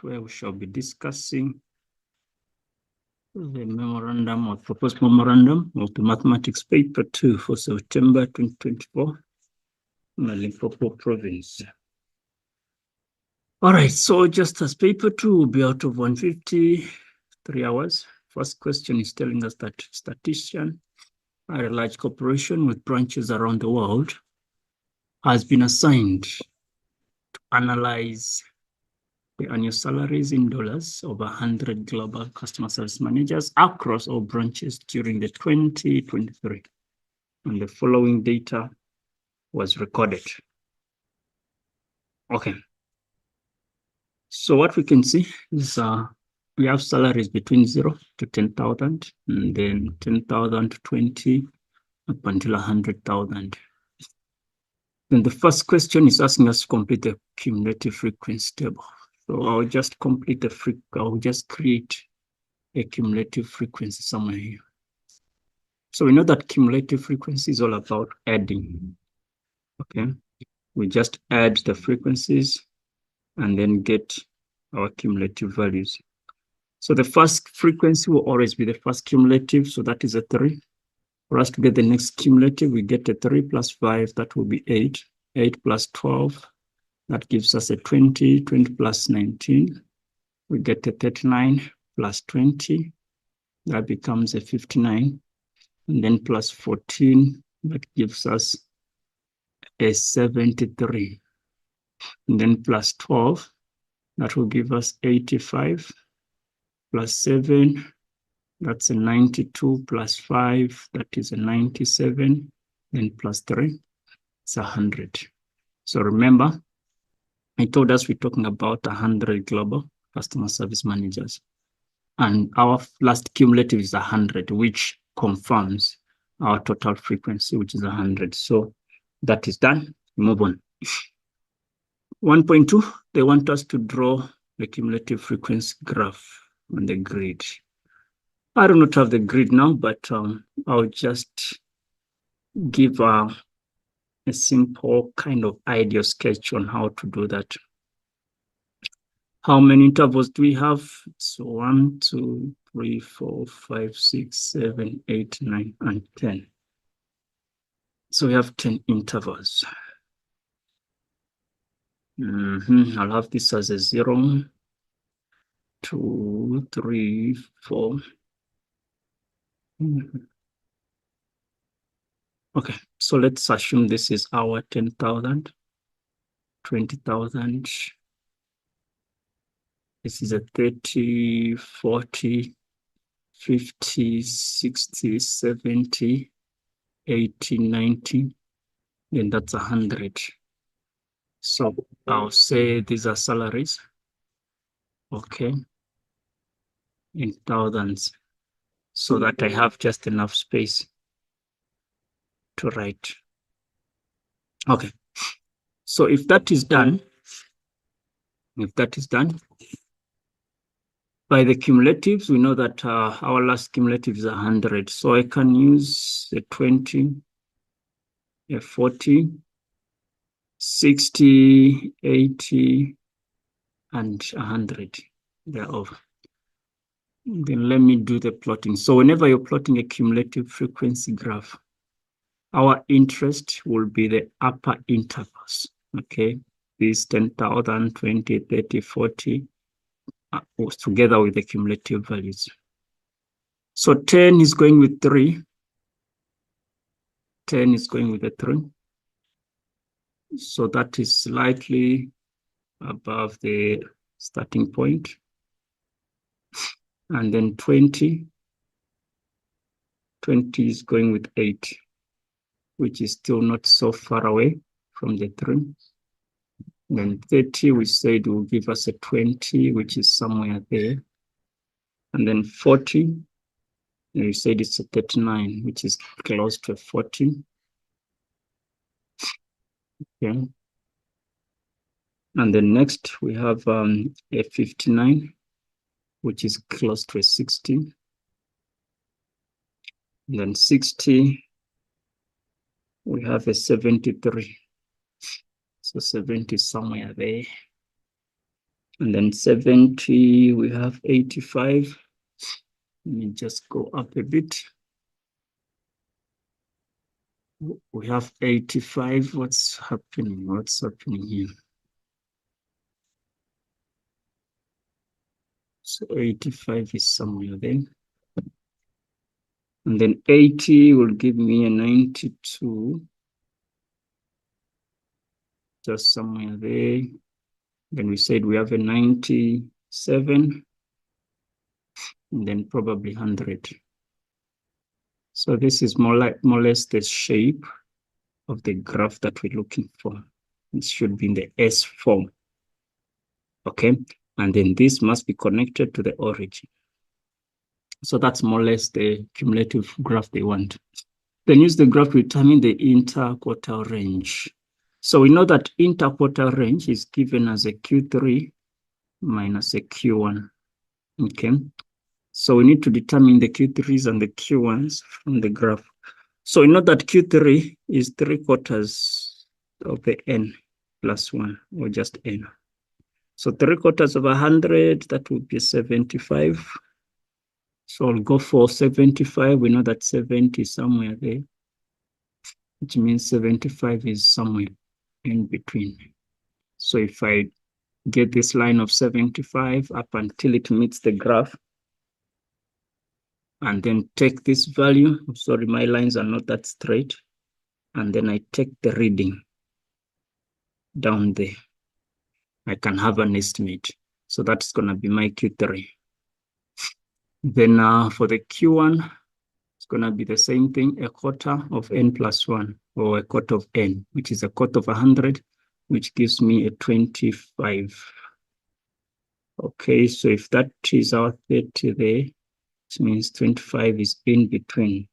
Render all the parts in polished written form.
where we shall be discussing the memorandum or proposed memorandum of the Mathematics Paper 2 for September 2024 in the Limpopo province. All right, so just as paper 2 will be out of 150, 3 hours. First question is telling us that statistician at a large corporation with branches around the world has been assigned to analyze the annual salaries in dollars of 100 global customer service managers across all branches during the 2023. And the following data was recorded. Okay. So what we can see is we have salaries between 0 to 10,000, and then 10,000 to 20 up until 100,000. Then the first question is asking us to complete the cumulative frequency table. So I'll just complete I'll just create a cumulative frequency somewhere here. So we know that cumulative frequency is all about adding. Okay, we just add the frequencies and then get our cumulative values. So the first frequency will always be the first cumulative, so that is a 3. For us to get the next cumulative, we get a 3 plus 5, that will be 8. 8 plus 12, that gives us a 20. 20 plus 19, we get a 39 plus 20, that becomes a 59. And then plus 14, that gives us a 73. And then plus 12, that will give us 85. Plus 7, that's a 92. Plus 5, that is a 97. Then plus 3, it's 100. So remember, I told us we're talking about 100 global customer service managers. And our last cumulative is 100, which confirms our total frequency, which is 100. So that is done. Move on. 1.2, they want us to draw the cumulative frequency graph on the grid. I do not have the grid now, but I'll just give a simple kind of idea sketch on how to do that. How many intervals do we have? So 1, 2, 3, 4, 5, 6, 7, 8, 9, and 10. So we have 10 intervals. I'll have this as a 0, 2, 3, 4. Okay, so let's assume this is our 10,000, 20,000. This is a 30, 40, 50, 60, 70, 80, 90. Then that's 100. So I'll say these are salaries. Okay, in thousands, so that I have just enough space to write. Okay, so if that is done, by the cumulatives, we know that our last cumulative is 100. So I can use a 20, a 40, 60, 80, and 100 thereof. Then let me do the plotting. So whenever you're plotting a cumulative frequency graph, our interest will be the upper intervals, okay? These 10,000, 20, 30, 40, together with the cumulative values. So 10 is going with 3. 10 is going with a 3. So that is slightly above the starting point. And then 20 is going with 8, which is still not so far away from the 3. Then 30, we said will give us a 20, which is somewhere there. And then 40, we said it's a 39, which is close to a 40. Okay. And then next we have a 59, which is close to a 60. And then 60, we have a 73. So 70 is somewhere there. And then 70, we have 85. Let me just go up a bit. We have 85. What's happening? What's happening here? So 85 is somewhere there. And then 80 will give me a 92. Just somewhere there. Then we said we have a 97. And then probably 100. So this is more or less the shape of the graph that we're looking for. It should be in the S form. Okay. And then this must be connected to the origin. So that's more or less the cumulative graph they want. Then use the graph to determine the interquartile range. So we know that interquartile range is given as a Q3 minus a Q1. Okay. So we need to determine the Q3s and the Q1s from the graph. So we know that Q3 is 3/4 of the n plus 1, or just n. So 3/4 of 100, that would be 75. So I'll go for 75. We know that 70 is somewhere there, which means 75 is somewhere in between. So if I get this line of 75 up until it meets the graph, and then take this value, sorry, my lines are not that straight, and then I take the reading down there, I can have an estimate. So that's going to be my Q3. Then for the Q1, it's going to be the same thing, 1/4 of n plus 1, or 1/4 of n, which is 1/4 of 100, which gives me a 25. Okay, so if that is our 30 there, it means 25 is in between.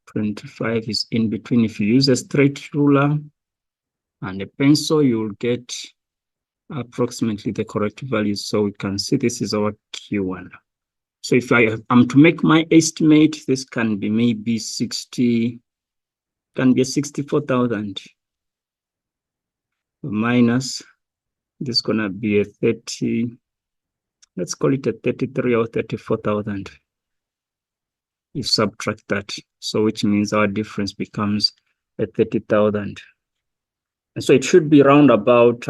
25 is in between. If you use a straight ruler and a pencil, you will get approximately the correct value. So we can see this is our Q1. So if I am to make my estimate, this can be maybe 60, can be 64,000 minus, this is going to be a 30, let's call it a 33 or 34,000. You subtract that, so which means our difference becomes a 30,000. And so it should be round about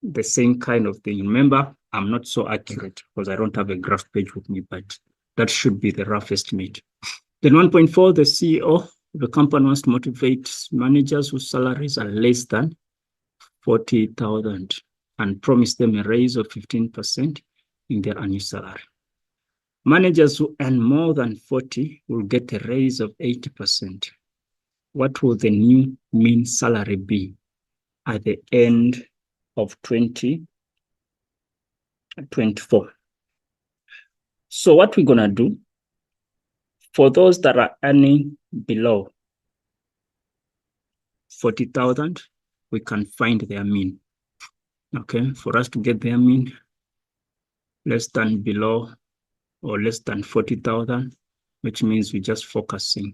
the same kind of thing. Remember, I'm not so accurate because I don't have a graph page with me, but that should be the rough estimate. Then 1.4, the CEO, the company wants to motivate managers whose salaries are less than 40,000 and promise them a raise of 15% in their annual salary. Managers who earn more than 40 will get a raise of 80%. What will the new mean salary be at the end of 2024? So what we're going to do, for those that are earning below 40,000, we can find their mean. Okay, for us to get their mean, less than, below, or less than 40,000, which means we're just focusing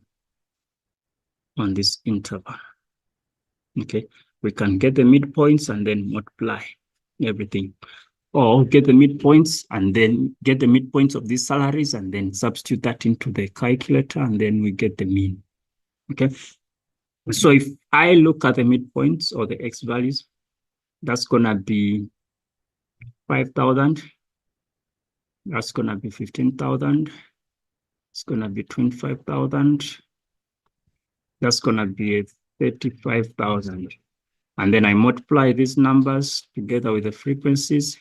on this interval. Okay, we can get the midpoints and then multiply everything, or get the midpoints and then get the midpoints of these salaries and then substitute that into the calculator, and then we get the mean. Okay, so if I look at the midpoints or the x values, that's going to be 5,000. That's going to be 15,000. It's going to be 25,000. That's going to be 35,000. And then I multiply these numbers together with the frequencies,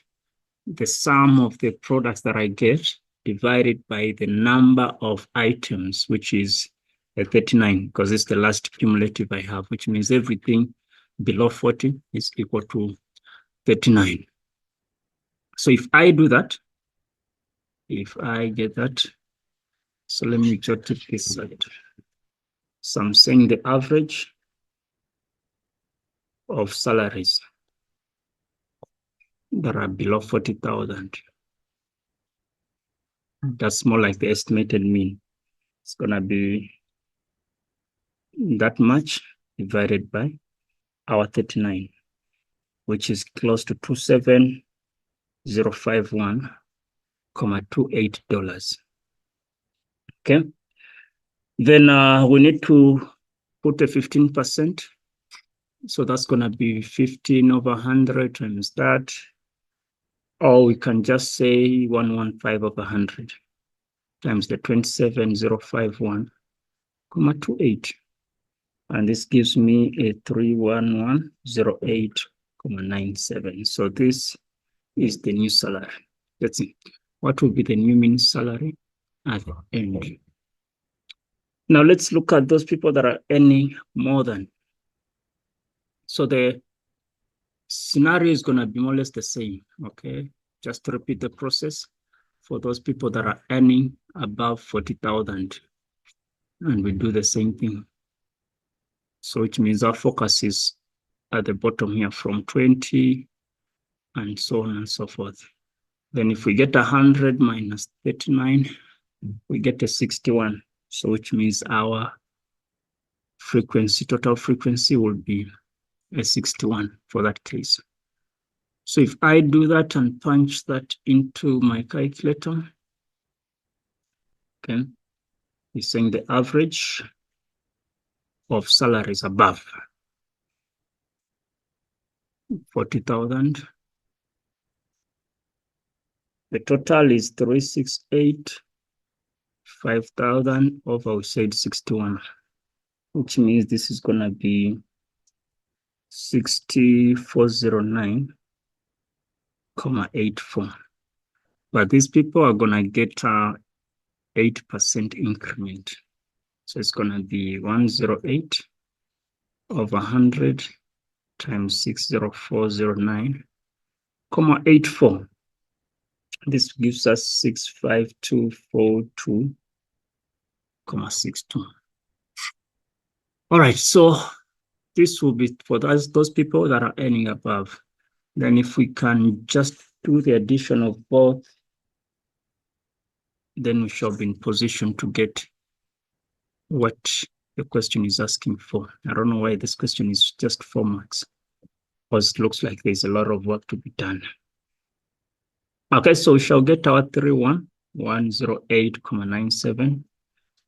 the sum of the products that I get divided by the number of items, which is 39, because it's the last cumulative I have, which means everything below 40 is equal to 39. So if I do that, if I get that, so let me jot it this side. So I'm saying the average of salaries that are below 40,000. That's more like the estimated mean. It's going to be that much divided by our 39. which is close to $27,051.28. Okay. Then we need to put a 15%. So that's going to be 15 over 100 times that. Or we can just say 115 over 100 times the 27,051.28. And this gives me a 31108.97. So this is the new salary. Let's see. What will be the new mean salary at the end? Now let's look at those people that are earning more than. So the scenario is going to be more or less the same, okay? Just to repeat the process for those people that are earning above 40,000. And we do the same thing. So which means our focus is at the bottom here from 20 and so on and so forth. Then if we get 100 minus 39, we get a 61. So which means our frequency, total frequency will be a 61 for that case. So if I do that and punch that into my calculator, okay, it's saying the average of salaries above 40,000. The total is 368,500 over, we said 61, which means this is going to be 6409.84. But these people are going to get 8% increment. So it's going to be 108 over 100 times 60409.84. This gives us 65242.62. All right, so this will be for those people that are earning above. Then if we can just do the addition of both, then we shall be in position to get what the question is asking for. I don't know why this question is just 4 marks, because it looks like there's a lot of work to be done. Okay, so we shall get our 31108.97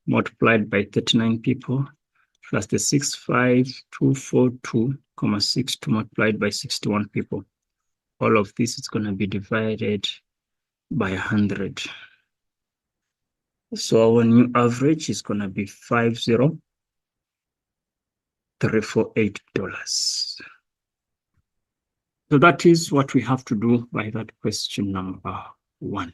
multiplied by 39 people plus the 65242.62 multiplied by 61 people. All of this is going to be divided by 100. So our new average is going to be $50,348. So that is what we have to do by that question number 1.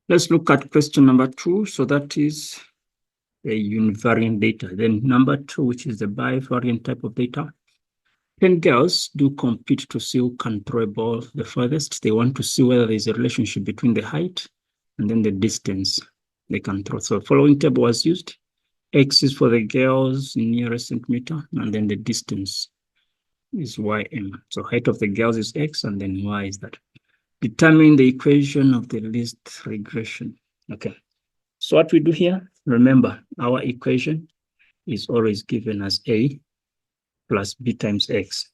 Let's look at question number 2. So that is the univariate data. Then number 2, which is the bivariate type of data. 10 girls do compete to see who can throw a ball the furthest. They want to see whether there's a relationship between the height and then the distance they can throw. So the following table was used. X is for the girls in nearest centimeter, and then the distance is ym. So height of the girls is x, and then y is that. Determine the equation of the least regression. Okay. So what we do here, remember, our equation is always given as a plus b times x,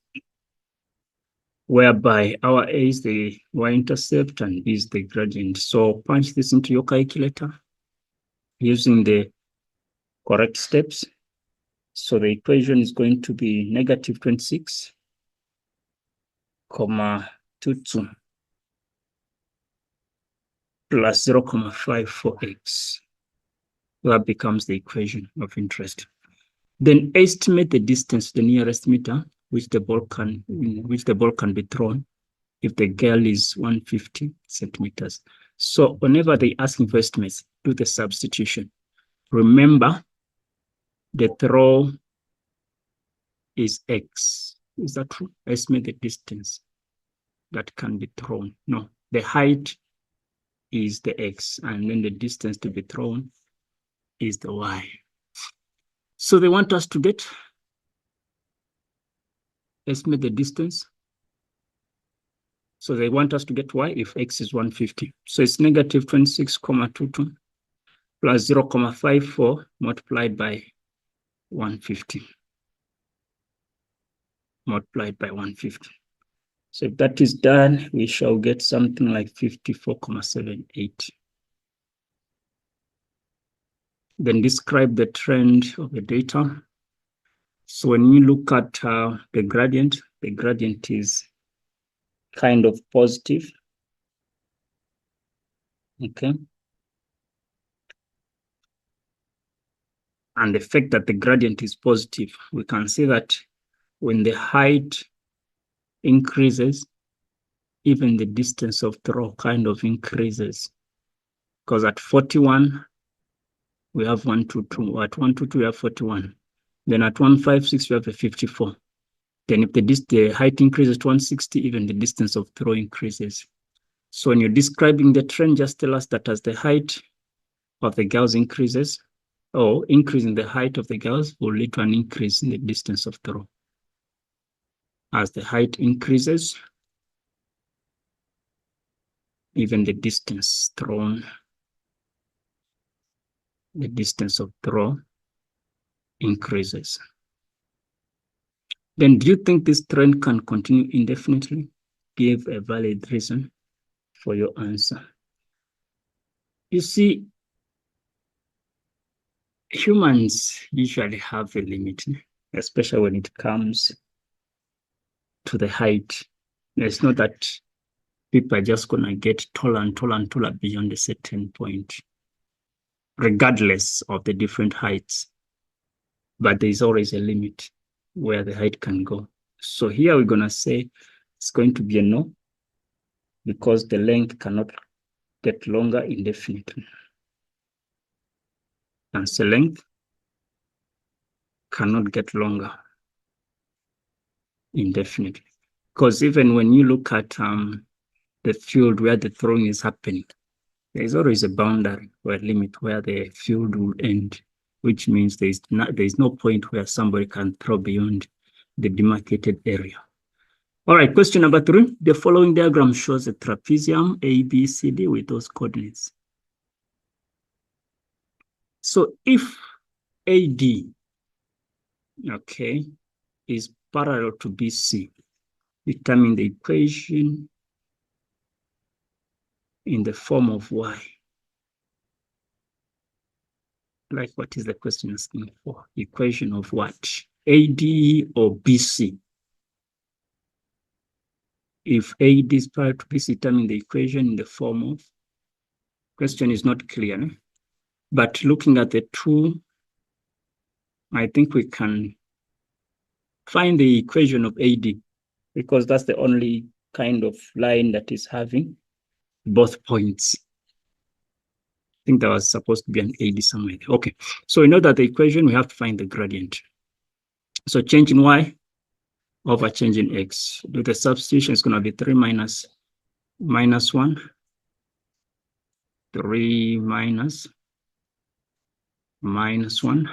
whereby our a is the y-intercept and b is the gradient. So punch this into your calculator using the correct steps. So the equation is going to be negative 26,22 plus 0,54x. That becomes the equation of interest. Then estimate the distance to the nearest meter which the ball can be thrown if the girl is 150 centimeters. So whenever they asking for estimates, do the substitution. Remember, the throw is x. Is that true? Estimate the distance that can be thrown. No, the height is the x, and then the distance to be thrown is the y. So they want us to estimate the distance. So they want us to get y if x is 150. So it's negative 26,22 plus 0,54 multiplied by 150. multiplied by 150. So if that is done, we shall get something like 54.78. Then describe the trend of the data. So when you look at the gradient is kind of positive. Okay. And the fact that the gradient is positive, we can see that when the height increases, even the distance of throw kind of increases. Because at 41, we have 122. At 122, we have 41. Then at 156, we have a 54. Then if the height increases to 160, even the distance of throw increases. So when you're describing the trend, just tell us that as the height of the girls increases, or increase in the height of the girls will lead to an increase in the distance of throw. As the height increases, even the distance thrown, the distance of throw increases. Then do you think this trend can continue indefinitely? Give a valid reason for your answer. You see, humans usually have a limit, especially when it comes to the height. It's not that people are just going to get taller and taller and taller beyond a certain point, regardless of the different heights. But there's always a limit where the height can go. So here we're going to say it's going to be a no, because the length cannot get longer indefinitely. And the length cannot get longer indefinitely. Because even when you look at the field where the throwing is happening, there is always a boundary or a limit where the field will end, which means there is no point where somebody can throw beyond the demarcated area. All right, question number 3. The following diagram shows a trapezium A, B, C, D with those coordinates. So if AD, okay, is parallel to BC, determine the equation in the form of Y. Like, what is the question asking for? Equation of what? AD or BC? If AD is parallel to BC, determine the equation in the form of, question is not clear, né? But looking at the two, I think we can find the equation of AD, because that's the only kind of line that is having both points. I think there was supposed to be an AD somewhere. Okay, so we know that the equation, we have to find the gradient. So change in Y over change in X. Do the substitution, is going to be 3 minus 1, 3 minus 1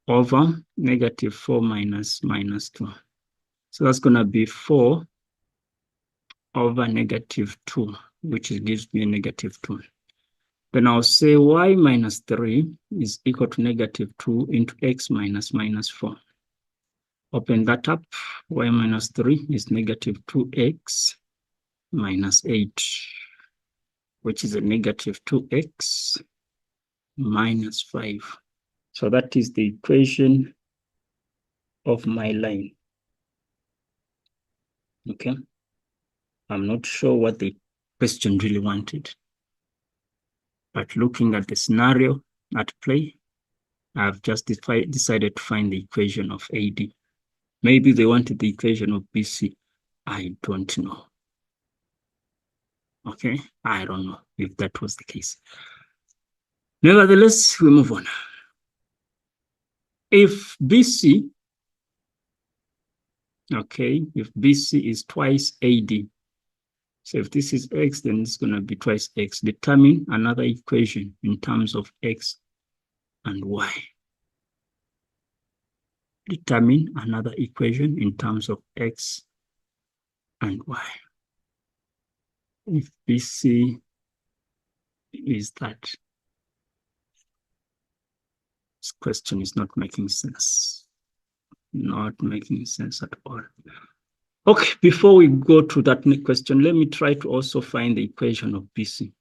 over negative 4 minus 2. So that's going to be 4 over negative 2, which gives me a negative 2. Then I'll say Y minus 3 is equal to negative 2 into X minus 4. Open that up. Y minus 3 is negative 2X minus 8, which is a negative 2X minus 5. So that is the equation of my line. Okay. I'm not sure what the question really wanted, but looking at the scenario at play, I've just decided to find the equation of AD. Maybe they wanted the equation of BC. I don't know. Okay, I don't know if that was the case. Nevertheless, we move on. If BC, okay, if BC is twice AD, so if this is X, then it's going to be twice X. Determine another equation in terms of X and Y. Determine another equation in terms of X and Y. If BC is that, this question is not making sense. Not making sense at all. Okay, before we go to that next question, let me try to also find the equation of BC.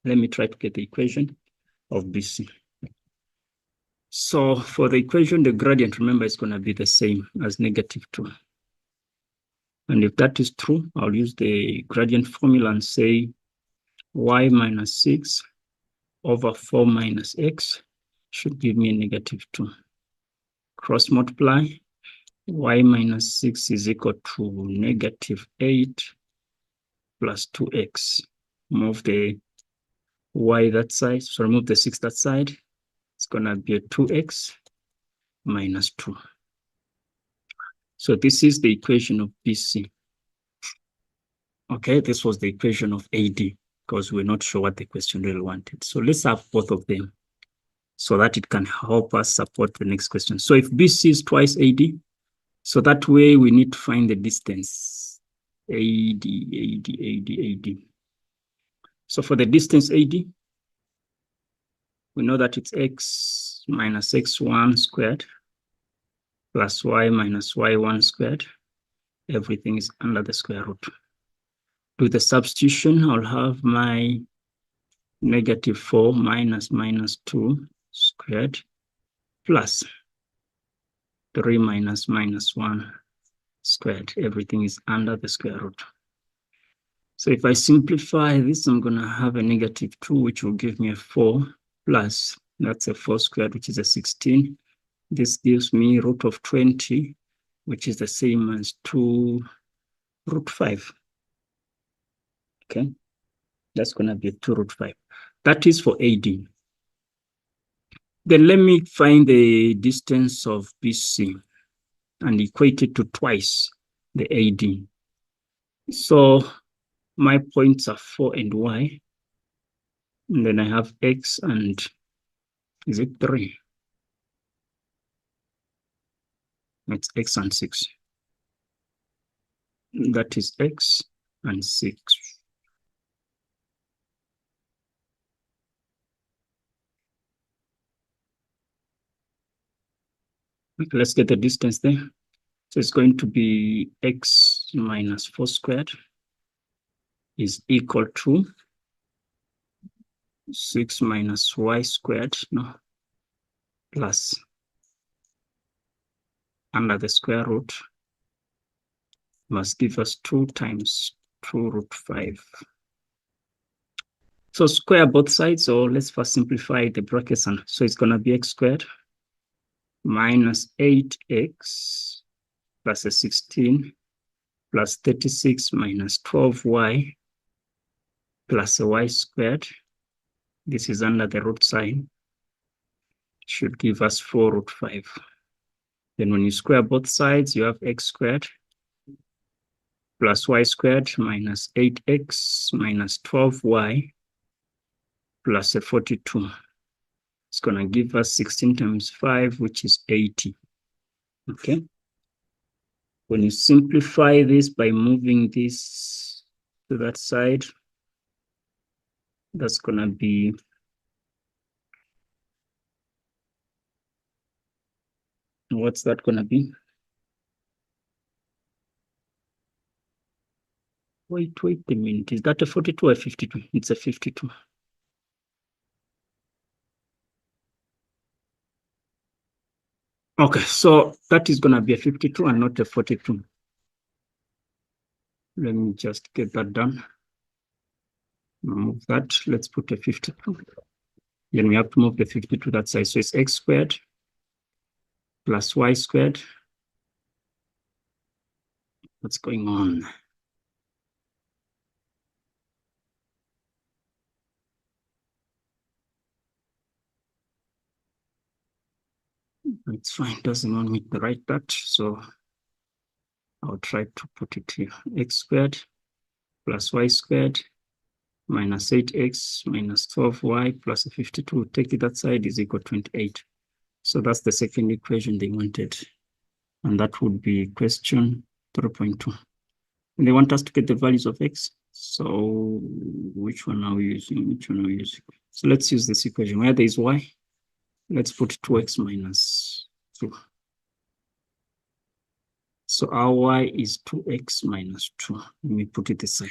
Let me try to get the equation of BC. So for the equation, the gradient, remember, is going to be the same as -2. And if that is true, I'll use the gradient formula and say y minus 6 over 4 minus x should give me -2. Cross multiply, y minus 6 is equal to -8 plus 2x. Move the y that side, so remove the 6 that side. It's going to be a 2x minus 2. So this is the equation of BC. Okay, this was the equation of AD because we're not sure what the question really wanted. So let's have both of them so that it can help us support the next question. So if BC is twice AD, so that way we need to find the distance. AD. So for the distance AD, we know that it's x minus x1 squared plus y minus y1 squared. Everything is under the square root. Do the substitution, I'll have my -4 minus -2 squared plus 3 minus -1 squared. Everything is under the square root. So if I simplify this, I'm going to have a -2, which will give me a 4 plus, that's a 4 squared, which is a 16. This gives me root of 20, which is the same as 2 root 5. Okay, that's going to be 2 root 5. That is for AD. Then let me find the distance of BC and equate it to twice the AD. So my points are 4 and y. And then I have x and, is it 3? It's x and 6. That is x and 6. Okay, let's get the distance there. So it's going to be x minus 4 squared is equal to 6 minus y squared, no, plus under the square root must give us 2 times 2 root 5. So square both sides, or let's first simplify the brackets. And so it's going to be x squared minus 8x plus a 16 plus 36 minus 12y plus a y squared. This is under the root sign. Should give us 4 root 5. Then when you square both sides, you have x squared plus y squared minus 8x minus 12y plus a 42. It's going to give us 16 times 5, which is 80. Okay. When you simplify this by moving this to that side, that's going to be what's that going to be? Wait a minute. Is that a 42 or a 52? It's a 52. Okay, so that is going to be a 52 and not a 42. Let me just get that done. Move that. Let's put a 52. Then we have to move the 50 to that side. So it's x squared plus y squared. What's going on? It's fine. Doesn't want me to write that. So I'll try to put it here. X squared plus y squared minus 8x minus 12y plus 52. Take it that side is equal to 28. So that's the second equation they wanted. And that would be question 3.2. And they want us to get the values of x. So which one are we using? So let's use this equation. Where there is y, let's put 2x minus 2. So our y is 2x minus 2. Let me put it aside.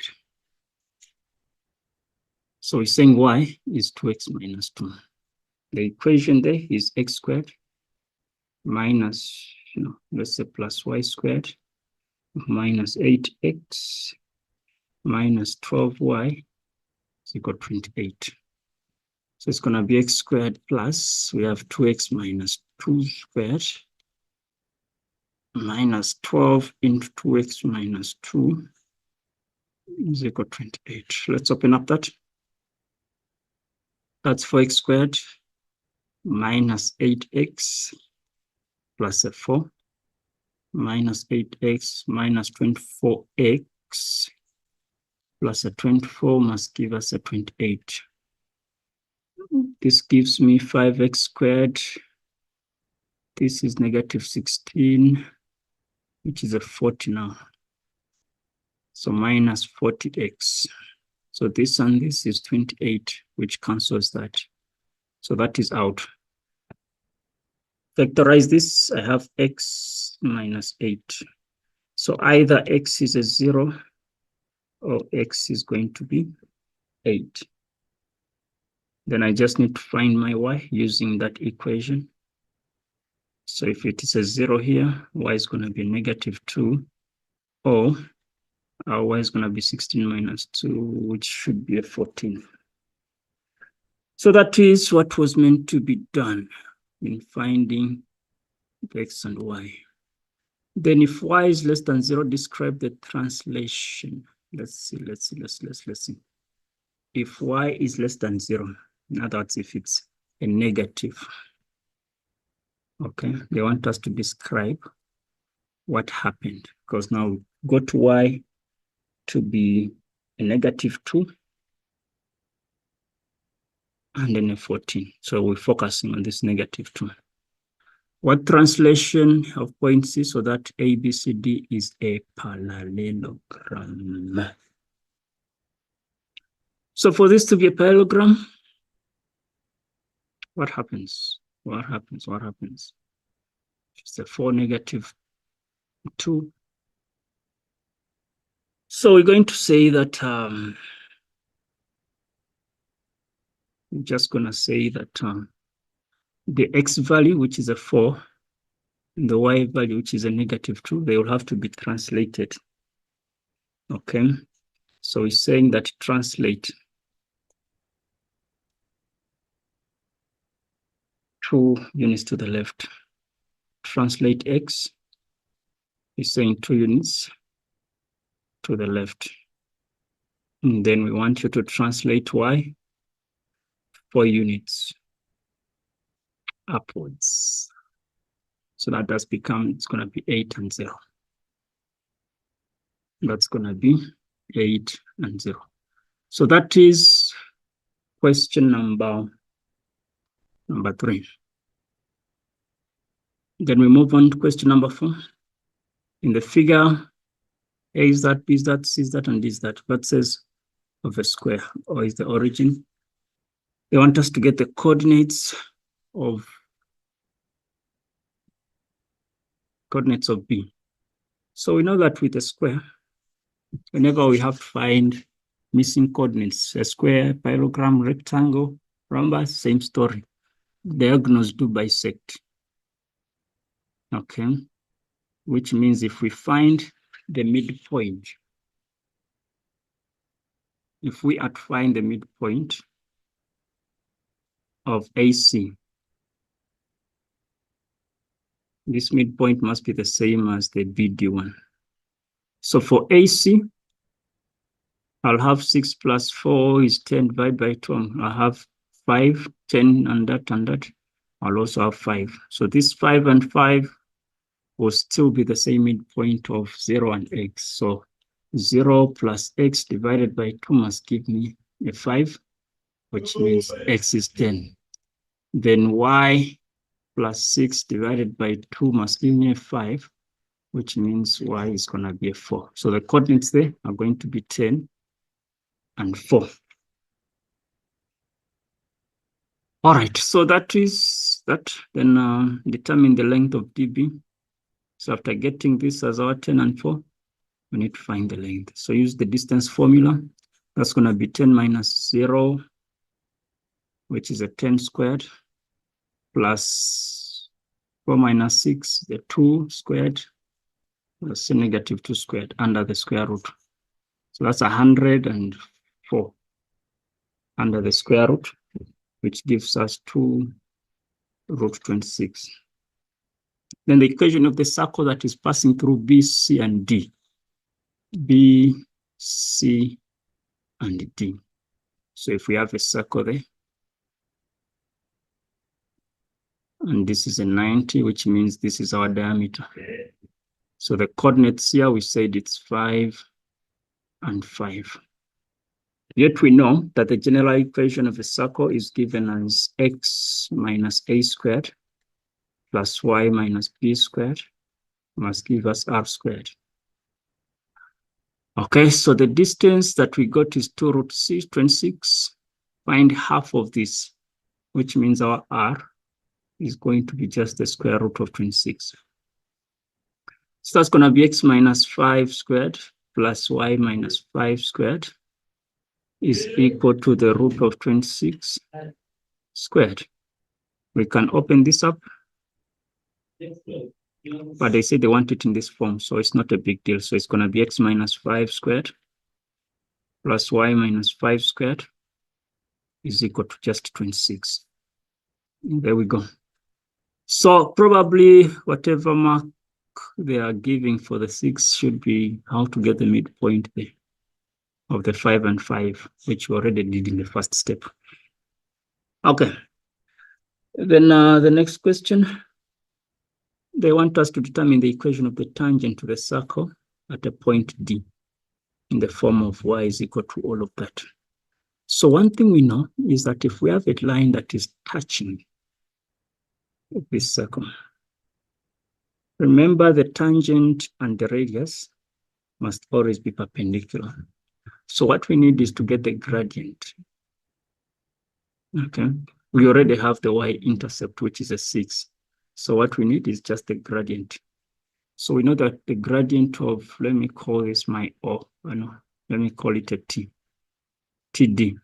So we're saying y is 2x minus 2. The equation there is x squared minus, let's say plus y squared minus 8x minus 12y is equal to 28. So it's going to be x squared plus, we have 2x minus 2 squared minus 12 into 2x minus 2 is equal to 28. Let's open up that. That's 4x squared minus 8x plus a 4 minus 8x minus 24x plus a 24 must give us a 28. This gives me 5x squared. This is negative 16, which is a 40 now. So minus 40x. So this and this is 28, which cancels that. So that is out. Factorize this, I have x minus 8. So either x is a 0 or x is going to be 8. Then I just need to find my y using that equation. So if it is a 0 here, y is going to be negative 2, or our y is going to be 16 minus 2, which should be a 14. So that is what was meant to be done in finding x and y. Then if y is less than 0, describe the translation. Let's see. If y is less than 0, in other words, if it's a negative, okay, they want us to describe what happened, because now we got y to be a negative 2 and then a 14. So we're focusing on this negative 2. What translation of points is so that A, B, C, D is a parallelogram? So for this to be a parallelogram, what happens? It's a 4, negative 2. So we're going to say that we're just going to say that the x value, which is a 4, and the y value, which is a negative 2, they will have to be translated. Okay, so we're saying that translate 2 units to the left. Translate x is saying 2 units to the left. And then we want you to translate y 4 units upwards. So that does become, it's going to be 8 and 0. That's going to be 8 and 0. So that is question number 3. Then we move on to question number 4. In the figure, A is that, B is that, C is that, and D is that. What says of a square, or is the origin? They want us to get the coordinates of B. So we know that with a square, whenever we have to find missing coordinates, a square, parallelogram, rectangle, rhombus, same story. Diagonals do bisect. Okay, which means if we find the midpoint, if we are to find the midpoint of AC, this midpoint must be the same as the BD one. So for AC, I'll have 6 plus 4 is 10 divided by 2. I'll have 5, 10, and that. I'll also have 5. So this 5 and 5 will still be the same midpoint of 0 and x. So 0 plus x divided by 2 must give me a 5, which means x is 10. Then y plus 6 divided by 2 must give me a 5, which means y is going to be a 4. So the coordinates there are going to be 10 and 4. All right, so that is that. Then determine the length of dB. So after getting this as our 10 and 4, we need to find the length. So use the distance formula. That's going to be 10 minus 0, which is a 10 squared, plus 4 minus 6, the 2 squared, plus a negative 2 squared under the square root. So that's 104 under the square root, which gives us 2 root 26. Then the equation of the circle that is passing through B, C, and D. B, C, and D. So if we have a circle there, and this is a 90, which means this is our diameter. So the coordinates here, we said it's 5 and 5. Yet we know that the general equation of a circle is given as x minus a squared plus y minus b squared must give us r squared. Okay, so the distance that we got is 2 root 26. Find half of this, which means our r is going to be just the square root of 26. So that's going to be x minus 5 squared plus y minus 5 squared is equal to the root of 26 squared. We can open this up, but they say they want it in this form, so it's not a big deal. So it's going to be x minus 5 squared plus y minus 5 squared is equal to just 26. There we go. So probably whatever mark they are giving for the 6 should be how to get the midpoint there of the 5 and 5, which we already did in the first step. Okay. Then the next question, they want us to determine the equation of the tangent to the circle at a point D in the form of y is equal to all of that. So one thing we know is that if we have a line that is touching this circle, remember the tangent and the radius must always be perpendicular. So what we need is to get the gradient. Okay, we already have the y-intercept, which is a 6. So what we need is just the gradient. So we know that the gradient of, let me call this my O, let me call it a T, TD.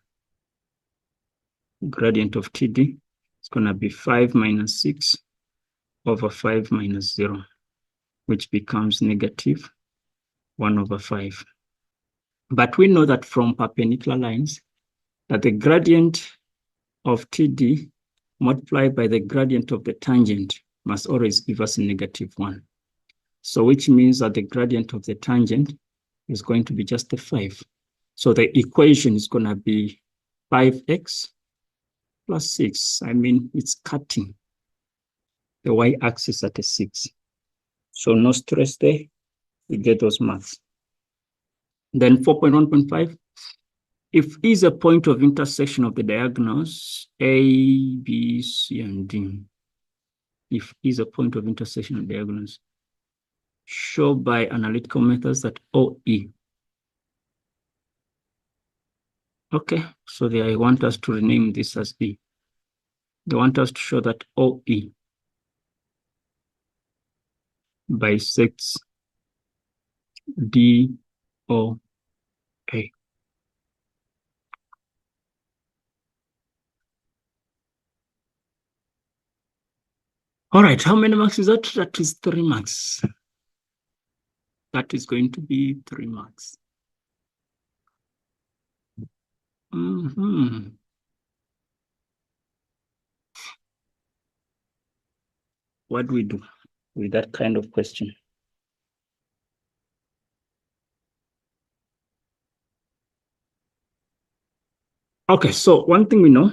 Gradient of TD is going to be 5 minus 6 over 5 minus 0, which becomes negative 1 over 5. But we know that from perpendicular lines, that the gradient of TD multiplied by the gradient of the tangent must always give us a negative 1. So which means that the gradient of the tangent is going to be just a 5. So the equation is going to be 5x plus 6. I mean, it's cutting the y-axis at a 6. So no stress there. We get those maths. Then 4.1.5. If E is a point of intersection of the diagonals A, B, C, and D, if E is a point of intersection of diagonals, show by analytical methods that OE. Okay, so they want us to rename this as E. They want us to show that OE bisects DOA. All right, how many marks is that? That is 3 marks. That is going to be 3 marks. What do we do with that kind of question? Okay, so one thing we know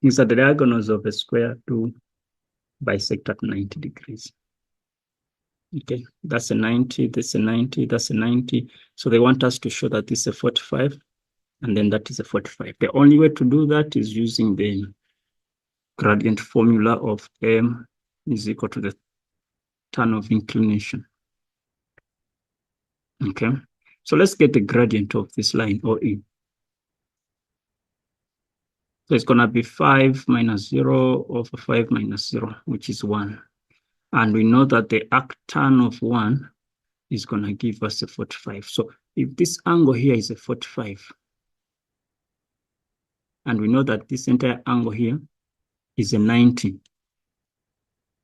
is that the diagonals of a square do bisect at 90 degrees. Okay, that's a 90, that's a 90, that's a 90. So they want us to show that this is a 45, and then that is a 45. The only way to do that is using the gradient formula of M is equal to the tan of inclination. Okay, so let's get the gradient of this line OE. So it's going to be 5 minus 0 over 5 minus 0, which is 1. And we know that the arctan of 1 is going to give us a 45. So if this angle here is a 45, and we know that this entire angle here is a 90,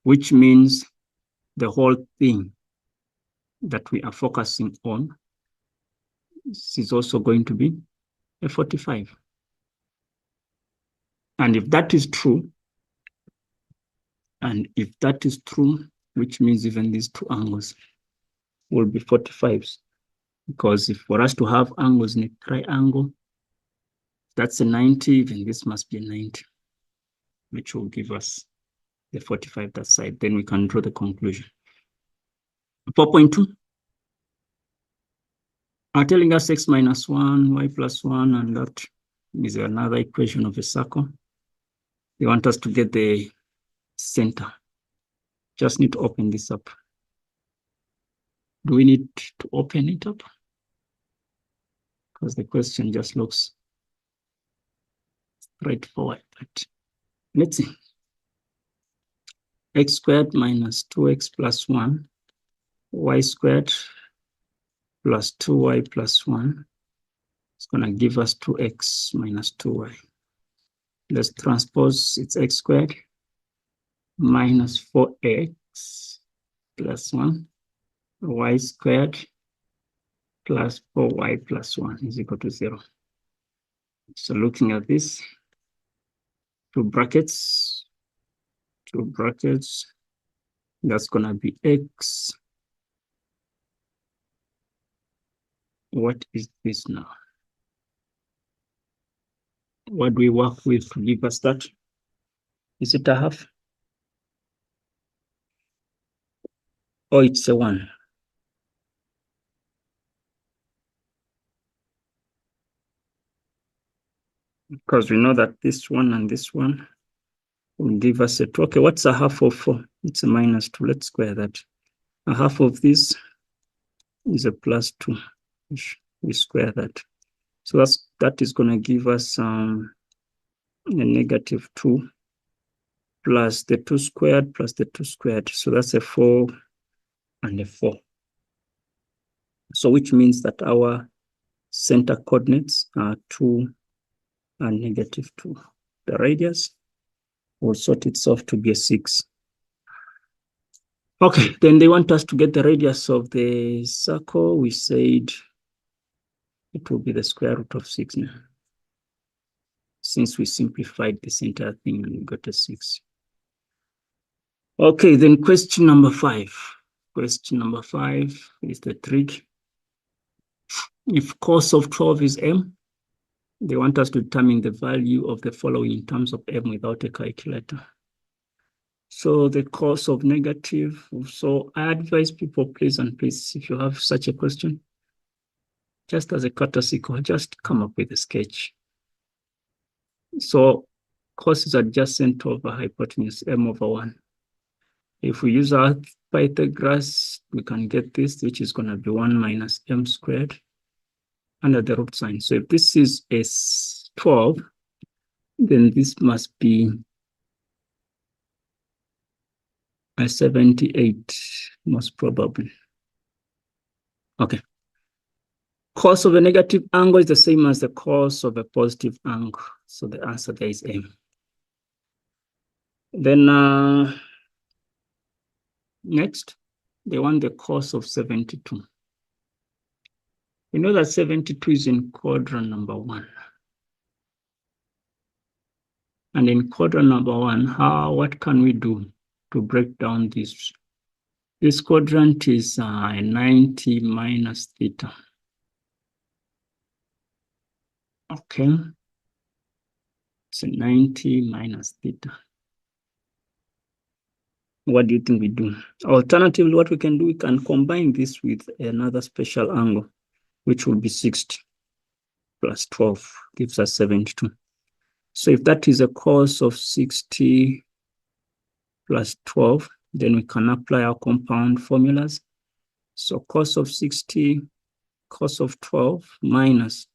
which means the whole thing that we are focusing on is also going to be a 45. And if that is true, which means even these two angles will be 45s, because if for us to have angles in a triangle, that's a 90, then this must be a 90, which will give us the 45 that side. Then we can draw the conclusion. 4.2 are telling us x minus 1, y plus 1, and that is another equation of a circle. They want us to get the center. Just need to open this up. Do we need to open it up? Because the question just looks straightforward. But let's see. X squared minus 2x plus 1, y squared plus 2y plus 1. It's going to give us 2x minus 2y. Let's transpose, it's x squared minus 4x plus 1, y squared plus 4y plus 1 is equal to 0. So looking at this, two brackets, that's going to be x. What is this now? What do we work with to give us that? Is it a half? Oh, it's a 1. Because we know that this one and this one will give us a 2. Okay, what's a half of 4? It's a minus 2. Let's square that. A half of this is a plus 2. We square that. So that is going to give us a negative 2 plus the 2 squared plus the 2 squared. So that's a 4 and a 4. So which means that our center coordinates are 2 and negative 2. The radius will sort itself to be a 6. Okay, then they want us to get the radius of the circle. We said it will be the square root of 6 now, since we simplified this entire thing and we got a 6. Okay, then question number 5. Question number 5 is the trig. If cos of 12 is m, they want us to determine the value of the following in terms of m without a calculator. So the cos of negative, so I advise people, please, if you have such a question, just as a courtesy call, just come up with a sketch. So cos is adjacent over hypotenuse, m over 1. If we use our Pythagoras, we can get this, which is going to be 1 minus m squared under the root sign. So if this is a 12, then this must be a 78, most probably. Okay. Cos of a negative angle is the same as the cos of a positive angle. So the answer there is m. Then next, they want the cos of 72. We know that 72 is in quadrant number 1. And in quadrant number 1, what can we do to break down this? This quadrant is 90 minus theta. Okay. It's 90 minus theta. What do you think we do? Alternatively, what we can do, we can combine this with another special angle, which will be 60 plus 12, gives us 72. So if that is a cos of 60 plus 12, then we can apply our compound formulas. So cos of 60, cos of 12 minus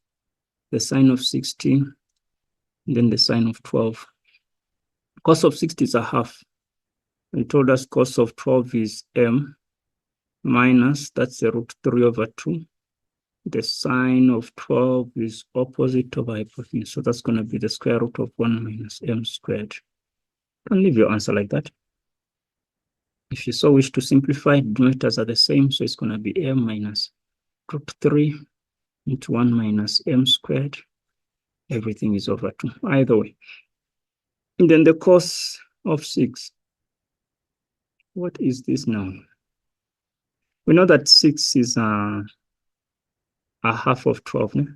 the sine of 60 and then the sine of 12. Cos of 60 is a half. They told us cos of 12 is m minus, that's the root 3 over 2. The sine of 12 is opposite of hypotenuse. So that's going to be the square root of 1 minus m squared. You can leave your answer like that. If you so wish to simplify, denominators are the same. So it's going to be m minus root 3 into 1 minus m squared. Everything is over 2, either way. And then the cos of 6. What is this now? We know that 6 is a half of 12, no?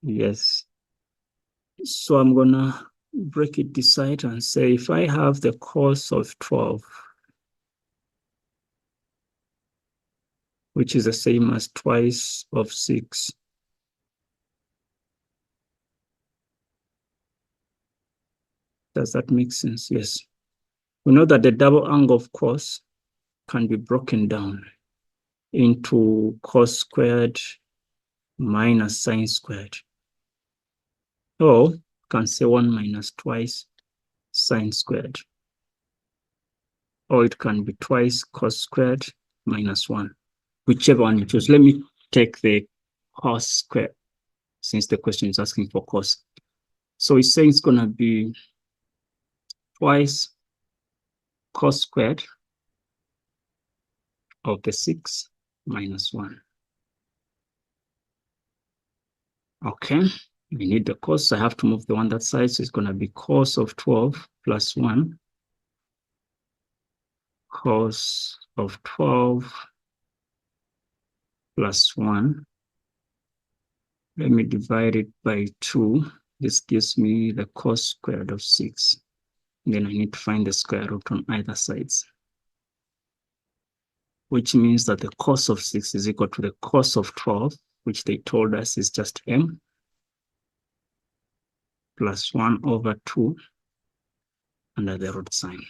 Yes. So I'm going to break it this side and say if I have the cos of 12, which is the same as twice of 6, does that make sense? Yes. We know that the double angle of cos can be broken down into cos squared minus sine squared. Or can say 1 minus twice sine squared. Or it can be twice cos squared minus 1, whichever one you choose. Let me take the cos squared since the question is asking for cos. So it's saying it's going to be twice cos squared of the 6 minus 1. Okay, we need the cos. I have to move the one that side. So it's going to be cos of 12 plus 1. Cos of 12 plus 1. Let me divide it by 2. This gives me the cos squared of 6. And then I need to find the square root on either sides, which means that the cos of 6 is equal to the cos of 12, which they told us is just m, plus 1 over 2 under the root sign.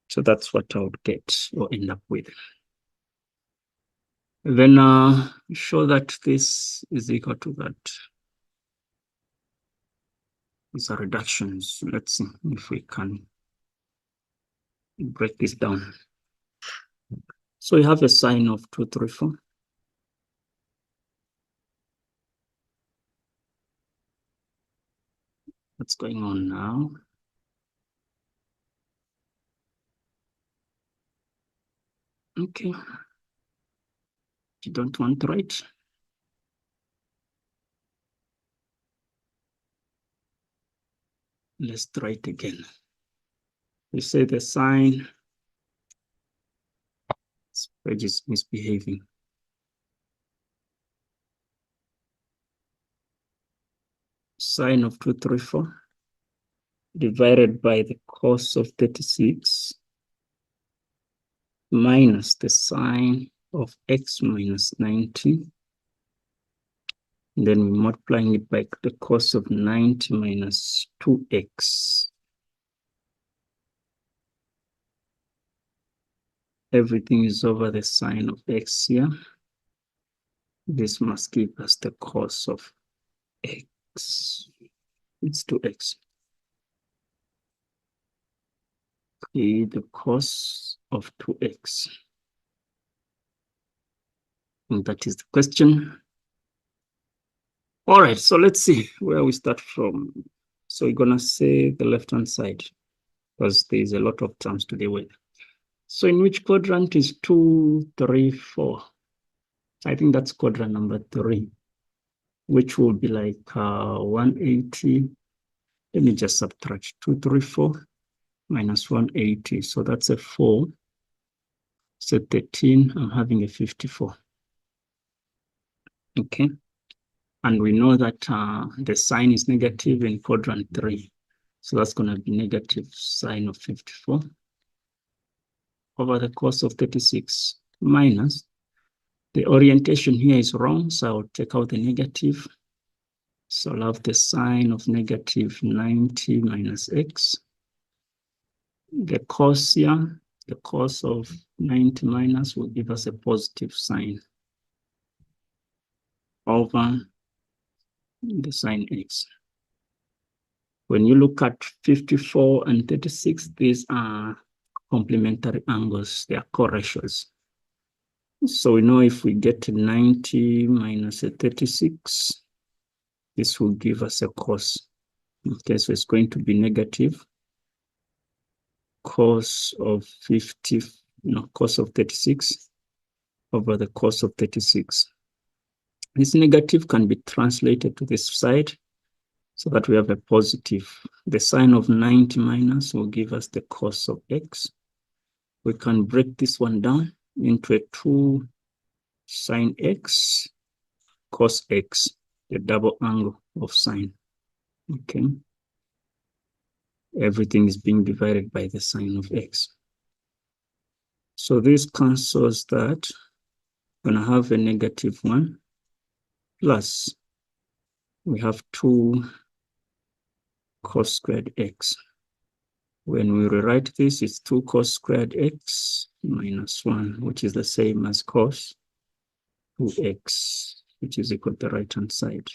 So that's what I would get or end up with. Then show that this is equal to that. These are reductions. Let's see if we can break this down. So we have a sine of 234. What's going on now? Okay. You don't want to write? Let's try it again. We say the sine, this page is misbehaving. Sine of 234 divided by the cos of 36 minus the sine of x minus 90. And then we're multiplying it by the cos of 90 minus 2x. Everything is over the sine of x here. This must give us the cos of x. It's 2x. Okay, the cos of 2x. And that is the question. All right, so let's see where we start from. So we're going to say the left-hand side because there's a lot of terms to deal with. So in which quadrant is 2, 3, 4? I think that's quadrant number 3, which will be like 180. Let me just subtract 234 minus 180. So that's a 4. So 13, I'm having a 54. Okay. And we know that the sign is negative in quadrant 3. So that's going to be negative sine of 54 over the cos of 36 minus. The orientation here is wrong, so I'll take out the negative. So I'll have the sine of negative 90 minus x. The cos here, the cos of 90 minus will give us a positive sign over the sine x. When you look at 54 and 36, these are complementary angles, they are correlations. So we know if we get to 90 minus a 36, this will give us a cos. Okay, so it's going to be negative cos of 50, no, cos of 36 over the cos of 36. This negative can be translated to this side so that we have a positive. The sign of 90 minus will give us the cos of x. We can break this one down into a 2 sine x cos x, the double angle of sine. Okay. Everything is being divided by the sine of x. So this cancels that. We're going to have a negative 1 plus we have 2 cos squared x. When we rewrite this, it's 2 cos squared x minus 1, which is the same as cos 2x, which is equal to the right-hand side.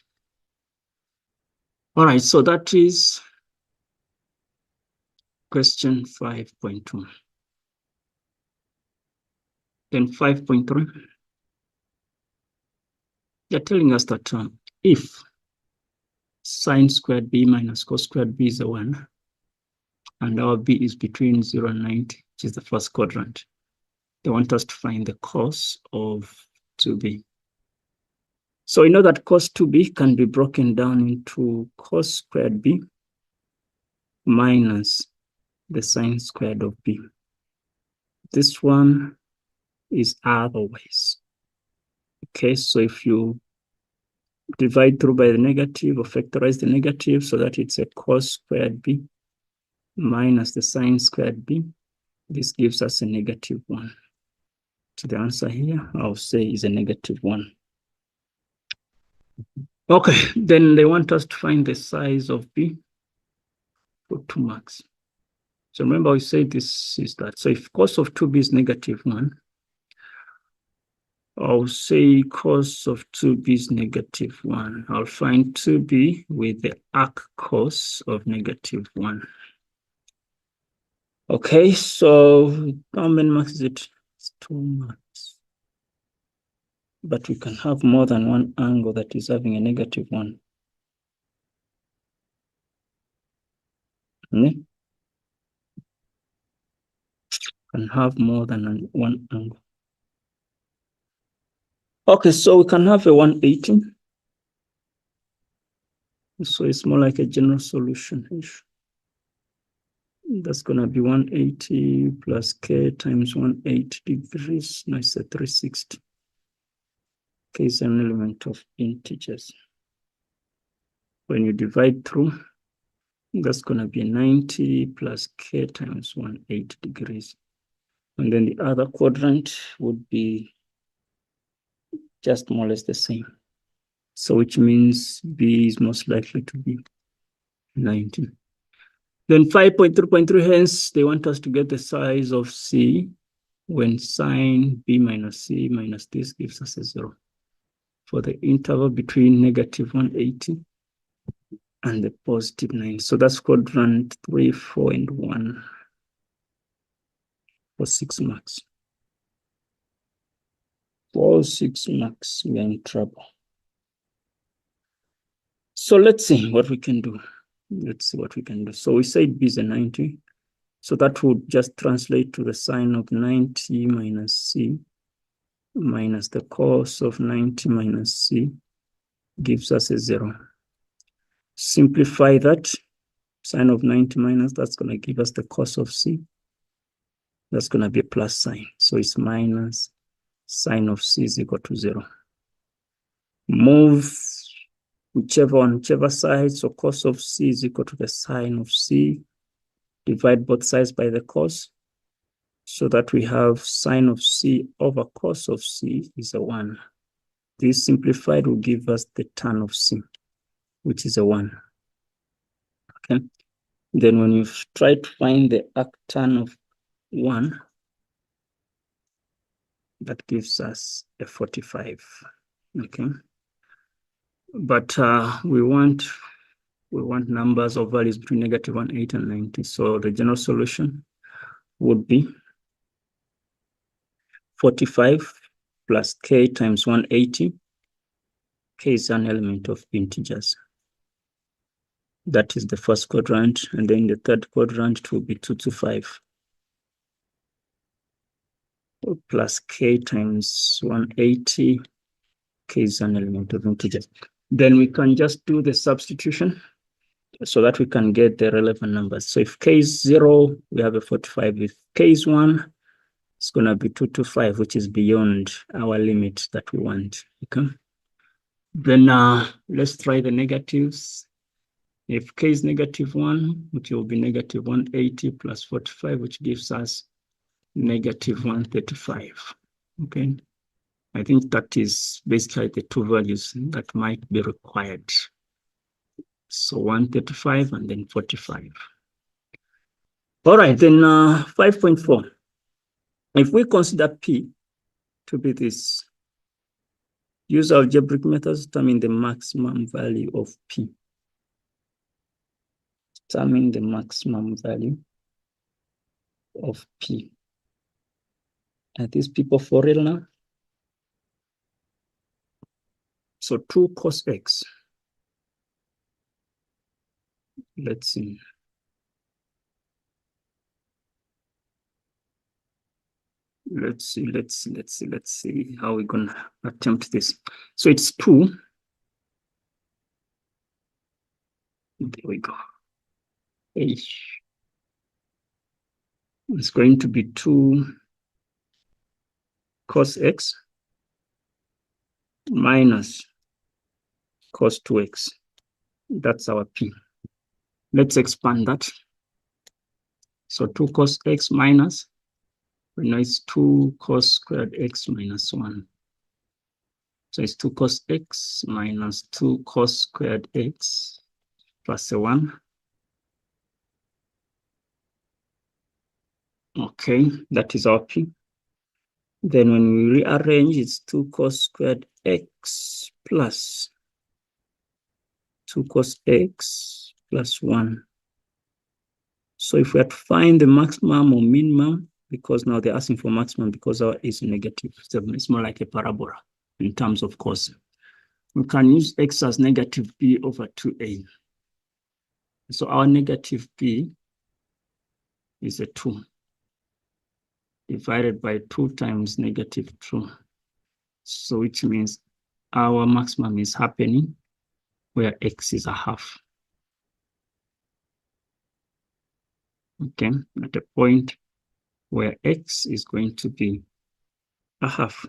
All right, so that is question 5.2. Then 5.3, they're telling us that if sine squared b minus cos squared b is a 1, and our b is between 0 and 90, which is the first quadrant, they want us to find the cos of 2b. So we know that cos 2b can be broken down into cos squared b minus the sine squared of b. This one is otherwise. Okay, so if you divide through by the negative or factorize the negative so that it's a cos squared b minus the sine squared b, this gives us a negative 1. So the answer here, I'll say, is a negative 1. Okay, then they want us to find the size of b for 2 marks. So remember we said this is that. So if cos of 2b is negative 1, I'll say cos of 2b is negative 1. I'll find 2b with the arc cos of negative 1. Okay, so how many marks is it? It's 2 marks. But we can have more than one angle that is having a negative 1. Can have more than one angle. Okay, so we can have a 180. So it's more like a general solution. That's going to be 180 plus k times 180 degrees. No, it's a 360. K is an element of integers. When you divide through, that's going to be 90 plus k times 180 degrees. And then the other quadrant would be just more or less the same. So which means B is most likely to be 90. Then 5.3.3, hence they want us to get the size of C when sine B minus C minus this gives us a 0 for the interval between negative 180 and the positive 9. So that's quadrant 3, 4, and 1 for 6 marks. For 6 marks, we are in trouble. So let's see what we can do. Let's see what we can do. So we said B is a 90. So that would just translate to the sine of 90 minus C minus the cos of 90 minus C gives us a 0. Simplify that. Sine of 90 minus, that's going to give us the cos of C. That's going to be a plus sign. So it's minus sine of C is equal to 0. Move whichever side. So cos of C is equal to the sine of C. Divide both sides by the cos, so that we have sine of C over cos of C is a 1. This simplified will give us the tan of C, which is a 1. Okay. Then when you try to find the arctan of 1, that gives us a 45. Okay. but we want numbers or values between -180 and 90. So the general solution would be 45 plus k times 180. K is an element of integers. That is the first quadrant. And then the third quadrant, it will be 2 to 5 plus k times 180. K is an element of integers. Then we can just do the substitution so that we can get the relevant numbers. So if k is 0, we have a 45. If k is 1, it's going to be 2 to 5, which is beyond our limit that we want. Okay. Then let's try the negatives. If k is -1, which will be -180 plus 45, which gives us -135. Okay. I think that is basically the two values that might be required. So 135 and then 45. All right, then 5.4. If we consider P to be this, use algebraic methods to determine the maximum value of P. Determine the maximum value of P. Are these people for real now? So 2 cos x. Let's see. Let's see how we're going to attempt this. So it's 2. There we go. H. It's going to be 2 cos x minus cos 2x. That's our P. Let's expand that. So 2 cos x minus, we know it's 2 cos squared x minus 1. So it's 2 cos x minus 2 cos squared x plus a 1. Okay, that is our P. Then when we rearrange, it's 2 cos squared x plus 2 cos x plus 1. So if we have to find the maximum or minimum, because now they're asking for maximum because our is negative, so it's more like a parabola in terms of cos. We can use x as negative b over 2a. So our negative b is a 2 divided by 2 times negative 2. So which means our maximum is happening where x is a half. Okay, at a point where x is going to be a half.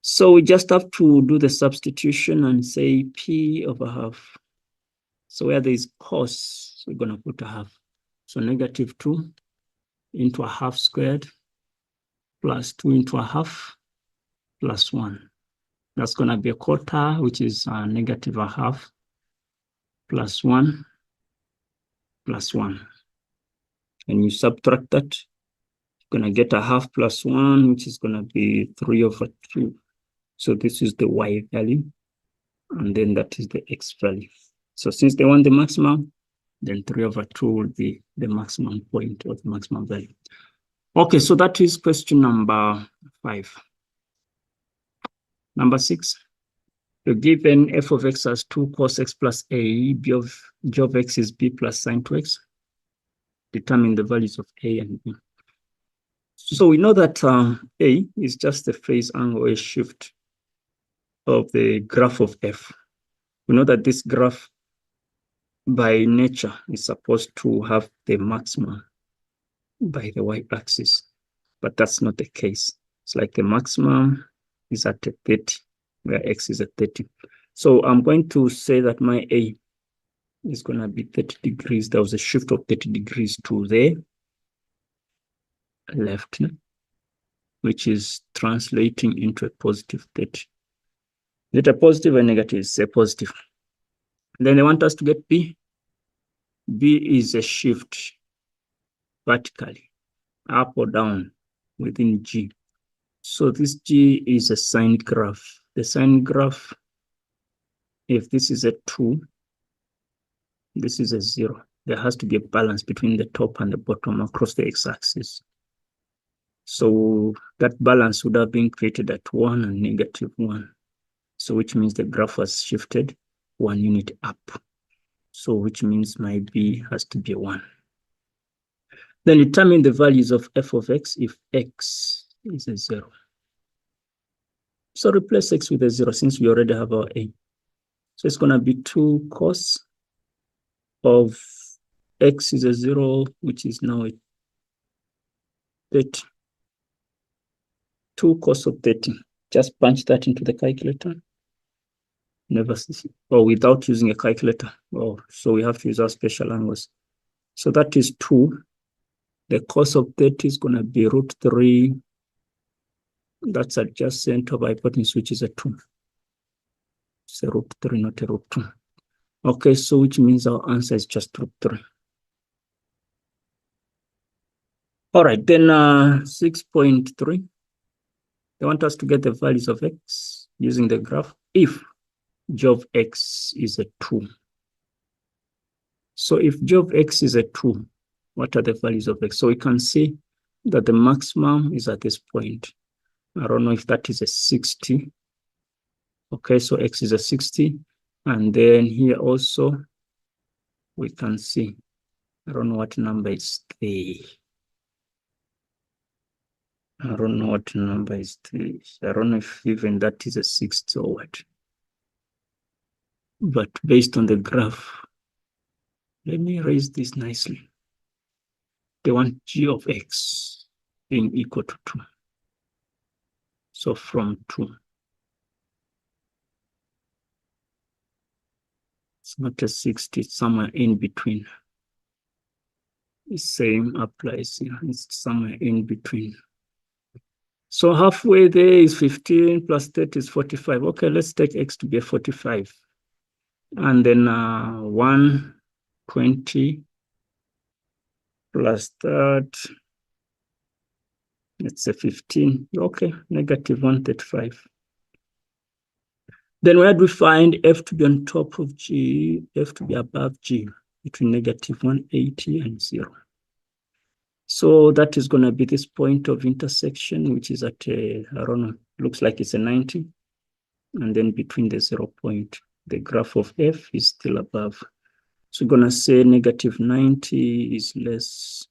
So we just have to do the substitution and say p over half. So where there is cos, we're going to put a half. So -2 into a half squared plus 2 into a half plus 1. That's going to be a quarter, which is negative a half plus 1 plus 1. And you subtract that, you're going to get a half plus 1, which is going to be 3 over 2. So this is the y value, and then that is the x value. So since they want the maximum, then 3 over 2 will be the maximum point or the maximum value. Okay, so that is question number 5. Number 6, you're given f of x as 2 cos x plus a, g of x is b plus sine 2x. Determine the values of a and b. So we know that a is just the phase angle, a shift of the graph of f. We know that this graph by nature is supposed to have the maximum by the y-axis, but that's not the case. It's like the maximum is at 30, where x is at 30. So I'm going to say that my a is going to be 30 degrees. There was a shift of 30 degrees to the left, which is translating into a positive 30. Is it a positive or negative? It's a positive. Then they want us to get b. B is a shift vertically, up or down within G. So this G is a sine graph. The sine graph if this is a 2, this is a 0. There has to be a balance between the top and the bottom across the x-axis. So that balance would have been created at 1 and -1. So which means the graph has shifted 1 unit up. So which means my B has to be 1. Then determine the values of f of x if x is a 0. So replace x with a 0 since we already have our A. So it's going to be 2 cos of x is a 0, which is now a 30. 2 cos of 30. Just punch that into the calculator. Never see, or without using a calculator. Oh, so we have to use our special angles. So that is 2. The cos of 30 is going to be √3. That's adjacent of hypotenuse, which is a 2. It's a √3, not a √2. Okay, so which means our answer is just √3. All right, then 6.3. They want us to get the values of x using the graph if g of x is a 2. So if g of x is a 2, what are the values of x? So we can see that the maximum is at this point. I don't know if that is a 60. Okay, so x is a 60. And then here also, we can see, I don't know what number is 3. I don't know what number is 3. I don't know if even that is a 60 or what. But based on the graph, let me raise this nicely. They want g of x being equal to 2. So from 2. It's not a 60, it's somewhere in between. The same applies here. It's somewhere in between. So halfway there is 15 plus 30 is 45. Okay, let's take x to be a 45. And then 120 plus that, let's say 15. Okay, -135. Then where do we find f to be on top of g, f to be above g, between -180 and 0? So that is going to be this point of intersection, which is at a, I don't know, looks like it's a 90. And then between the 0 point, the graph of f is still above. So we're going to say -90 is less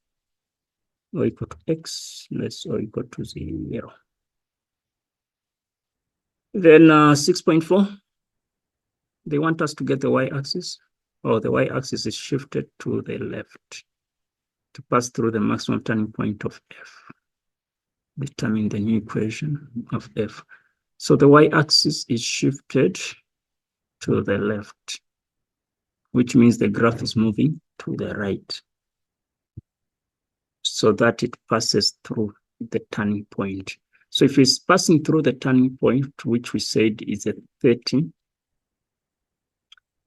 or equal to x, less or equal to 0. Then 6.4, they want us to get the y-axis. Oh, the y-axis is shifted to the left to pass through the maximum turning point of f. Determine the new equation of f. So the y-axis is shifted to the left, which means the graph is moving to the right, so that it passes through the turning point. So if it's passing through the turning point, which we said is at 30,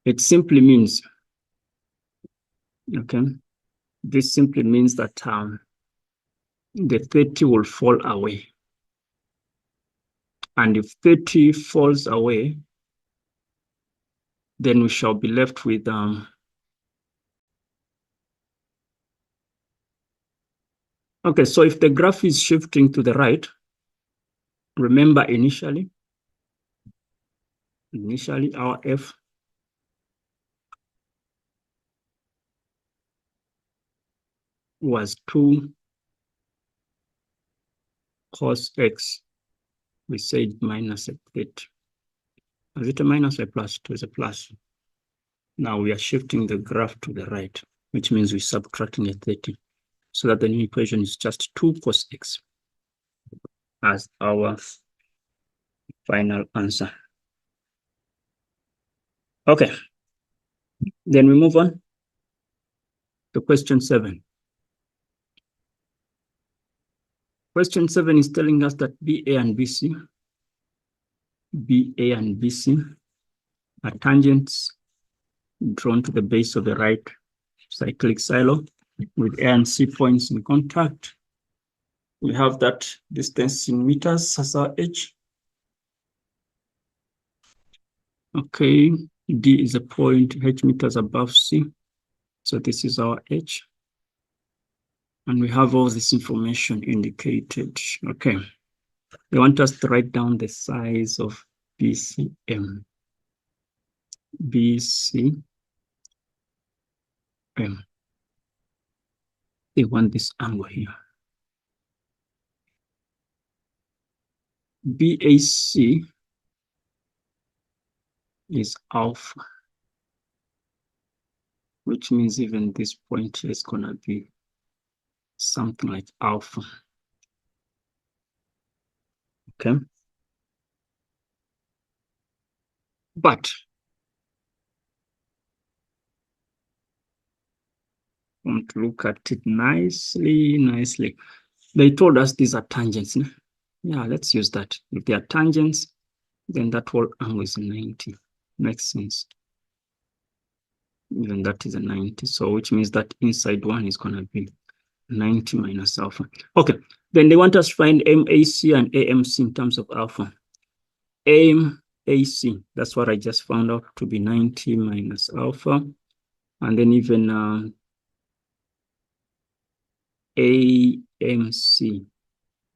it simply means, okay, this simply means that the 30 will fall away. And if 30 falls away, then we shall be left with okay, so if the graph is shifting to the right, remember initially our f was 2 cos x. We said minus a 30. Is it a minus or a plus? It was a plus. Now we are shifting the graph to the right, which means we're subtracting a 30. So that the new equation is just 2 cos x as our final answer. Okay, then we move on to question 7. Question 7 is telling us that BA and BC are tangents drawn to the base of the right cyclic silo with A and C points in contact. We have that distance in meters as our h. Okay, D is a point h meters above C. So this is our h. And we have all this information indicated. Okay. They want us to write down the size of BCM. BCM. They want this angle here. BAC is alpha, which means even this point is going to be something like alpha. Okay. But I want to look at it nicely. They told us these are tangents. Yeah, let's use that. If they are tangents, then that whole angle is 90. Makes sense. Even that is a 90. So which means that inside one is going to be 90 minus alpha. Okay, then they want us to find MAC and AMC in terms of alpha. MAC, that's what I just found out to be 90 minus alpha. And then even AMC.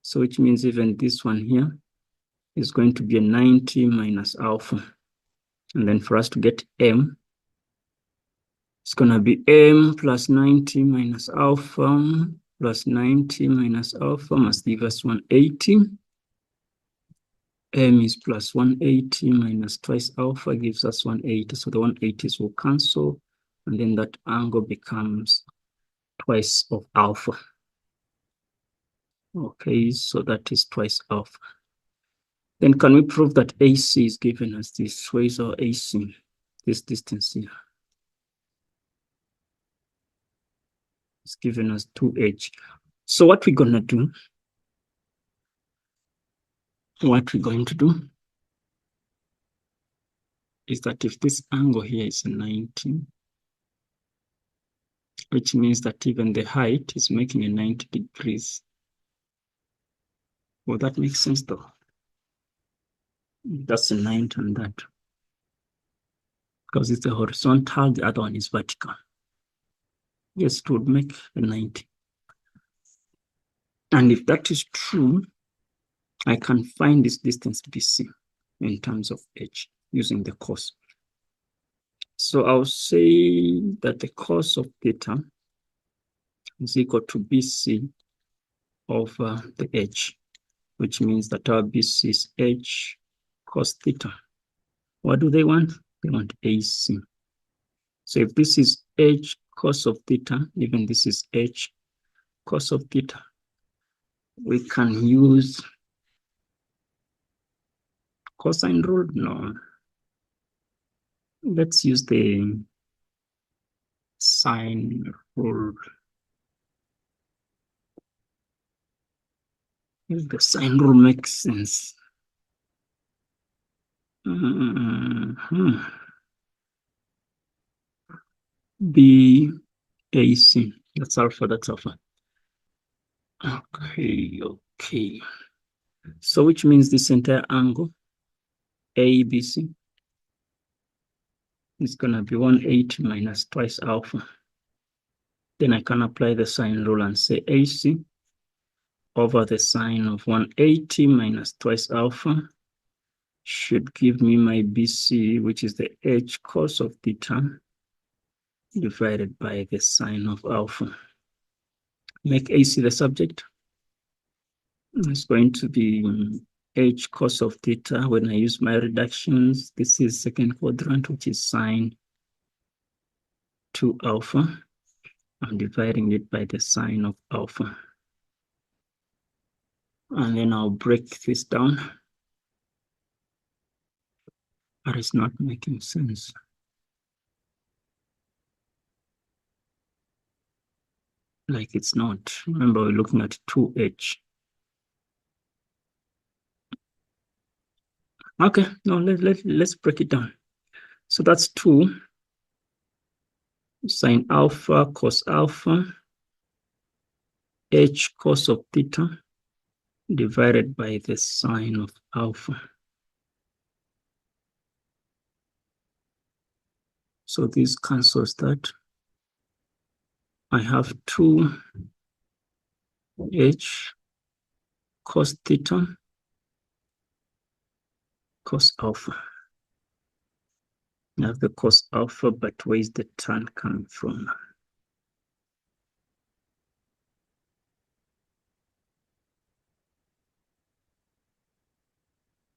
So which means even this one here is going to be a 90 minus alpha. And then for us to get M, it's going to be M plus 90 minus alpha plus 90 minus alpha must give us 180. M is plus 180 minus twice alpha gives us 180. So the 180s will cancel. And then that angle becomes twice of alpha. Okay, so that is twice alpha. Then can we prove that AC is given as this? Where is our AC? This distance here. It's given as 2h. So what we're going to do, is that if this angle here is 90, which means that even the height is making a 90 degrees. Well, that makes sense though. That's a 90 on that. Because it's a horizontal, the other one is vertical. Yes, it would make a 90. And if that is true, I can find this distance BC in terms of h using the cos. So I'll say that the cos of theta is equal to BC over the h, which means that our BC is h cos theta. What do they want? They want AC. So if this is h cos of theta, even this is h cos of theta, we can use cosine rule? No. Let's use the sine rule. If the sine rule makes sense. BAC, that's alpha, that's alpha. Okay. So which means this entire angle, ABC, is going to be 180 minus twice alpha. Then I can apply the sine rule and say AC over the sine of 180 minus twice alpha should give me my BC, which is the h cos of theta divided by the sine of alpha. Make AC the subject. It's going to be h cos of theta. When I use my reductions, this is second quadrant, which is sine 2 alpha. I'm dividing it by the sine of alpha. And then I'll break this down. But it's not making sense. Like it's not. Remember, we're looking at 2h. Okay, no, let's break it down. So that's 2 sine alpha cos alpha h cos of theta divided by the sine of alpha. So this cancels that. I have 2h cos theta cos alpha. I have the cos alpha, but where is the tan coming from?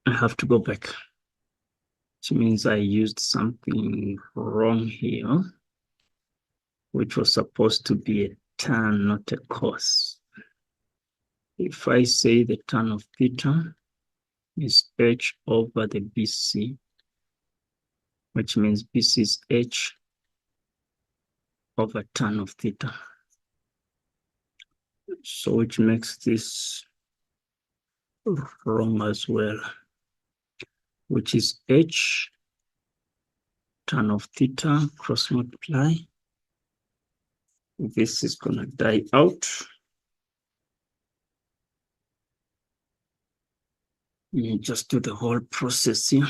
I have to go back, which means I used something wrong here, which was supposed to be a tan, not a cos. If I say the tan of theta is h over the BC, which means BC is h over tan of theta. So which makes this wrong as well, which is h tan of theta cross multiply. This is going to die out. You just do the whole process here.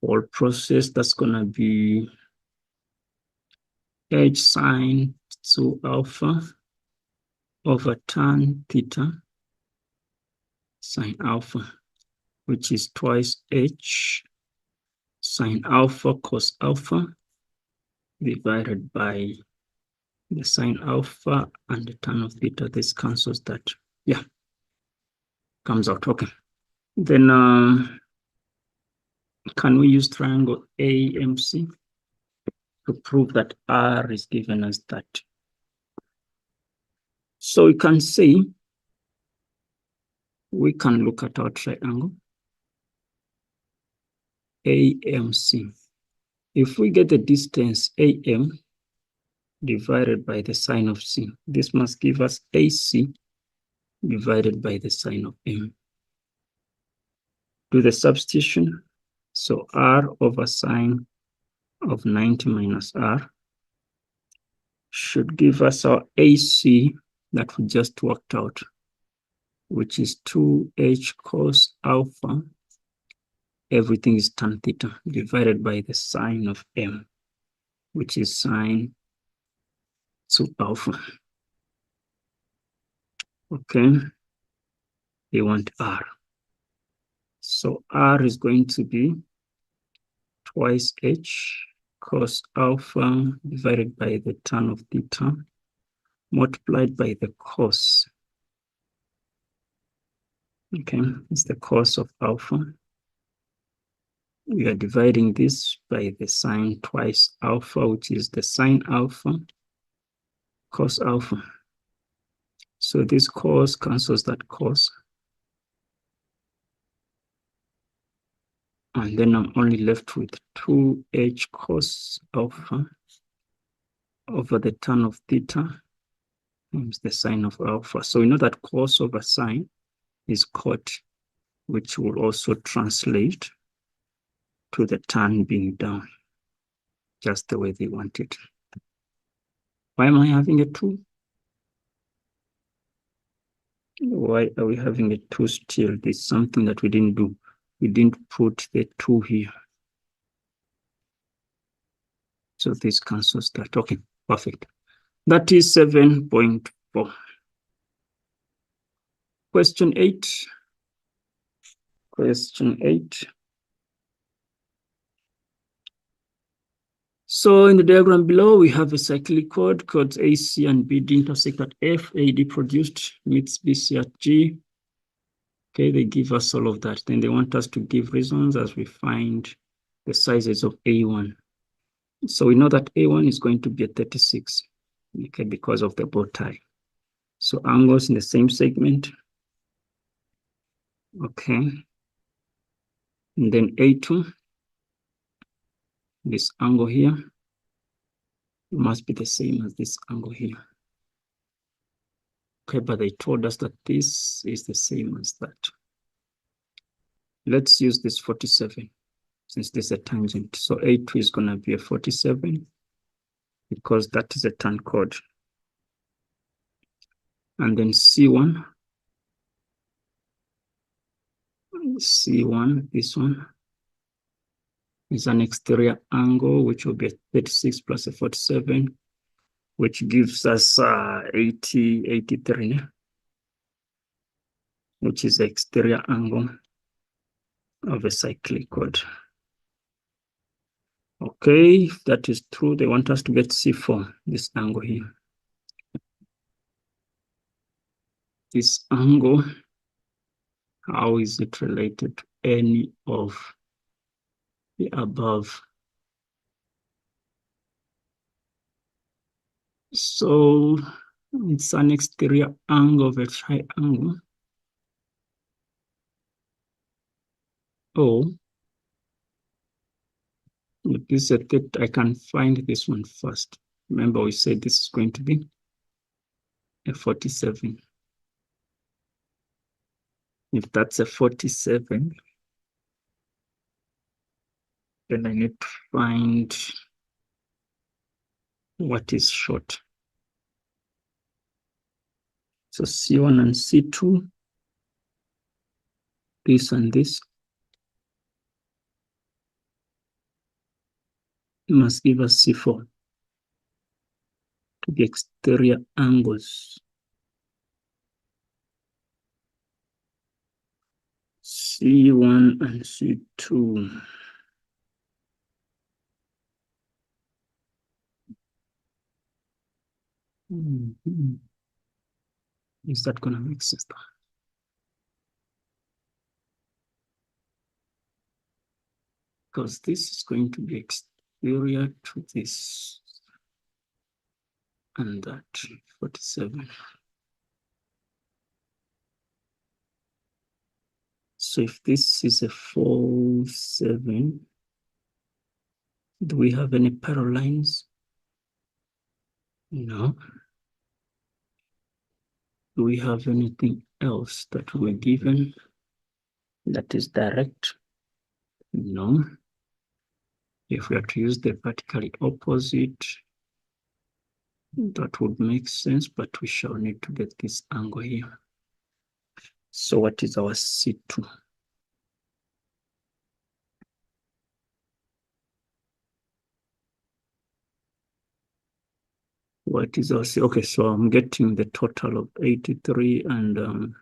Whole process, that's going to be h sine 2 alpha over tan theta sine alpha, which is twice h sine alpha cos alpha divided by the sine alpha and the tan of theta. This cancels that. Yeah, comes out. Okay. Then can we use triangle AMC to prove that R is given as that? So we can say, we can look at our triangle AMC. If we get the distance AM divided by the sine of C, this must give us AC divided by the sine of M. Do the substitution. So R over sine of 90 minus R should give us our AC that we just worked out, which is 2h cos alpha, everything is tan theta, divided by the sine of M, which is sine 2 alpha. Okay, they want R. So R is going to be twice h cos alpha divided by the tan of theta multiplied by the cos. Okay, it's the cos of alpha. We are dividing this by the sine twice alpha, which is the sine alpha cos alpha. So this cos cancels that cos. And then I'm only left with 2h cos alpha over the tan of theta times the sine of alpha. So we know that cos over sine is cot, which will also translate to the tan being down, just the way they want it. Why am I having a 2? Why are we having a 2 still? There's something that we didn't do. We didn't put the 2 here. So this cancels that. Okay, perfect. That is 7.4. Question 8. Question 8. So in the diagram below, we have a cyclic chord, chords AC and BD intersect at F, AD produced, meets BC at G. Okay, they give us all of that. Then they want us to give reasons as we find the sizes of A1. So we know that A1 is going to be a 36, okay, because of the bow tie. So angles in the same segment. Okay. And then A2, this angle here, must be the same as this angle here. Okay, but they told us that this is the same as that. Let's use this 47, since this is a tangent. So A2 is going to be a 47, because that is a tan chord. And then C1, this one, is an exterior angle, which will be a 36 plus a 47, which gives us 83, which is the exterior angle of a cyclic chord. Okay, if that is true, they want us to get C4, this angle here. This angle, how is it related to any of the above? So it's an exterior angle of a triangle. Oh, if this is a theta, I can find this one first. Remember, we said this is going to be a 47. If that's a 47, then I need to find what is short. So C1 and C2, this and this, must give us C4 to the exterior angles. C1 and C2. Is that going to make sense? Because this is going to be exterior to this and that, 47. So if this is a 4-7, do we have any parallel lines? No. Do we have anything else that we're given that is direct? No. If we are to use the vertically opposite, that would make sense, but we shall need to get this angle here. So what is our C2? What is our C? Okay, so I'm getting the total of 83 and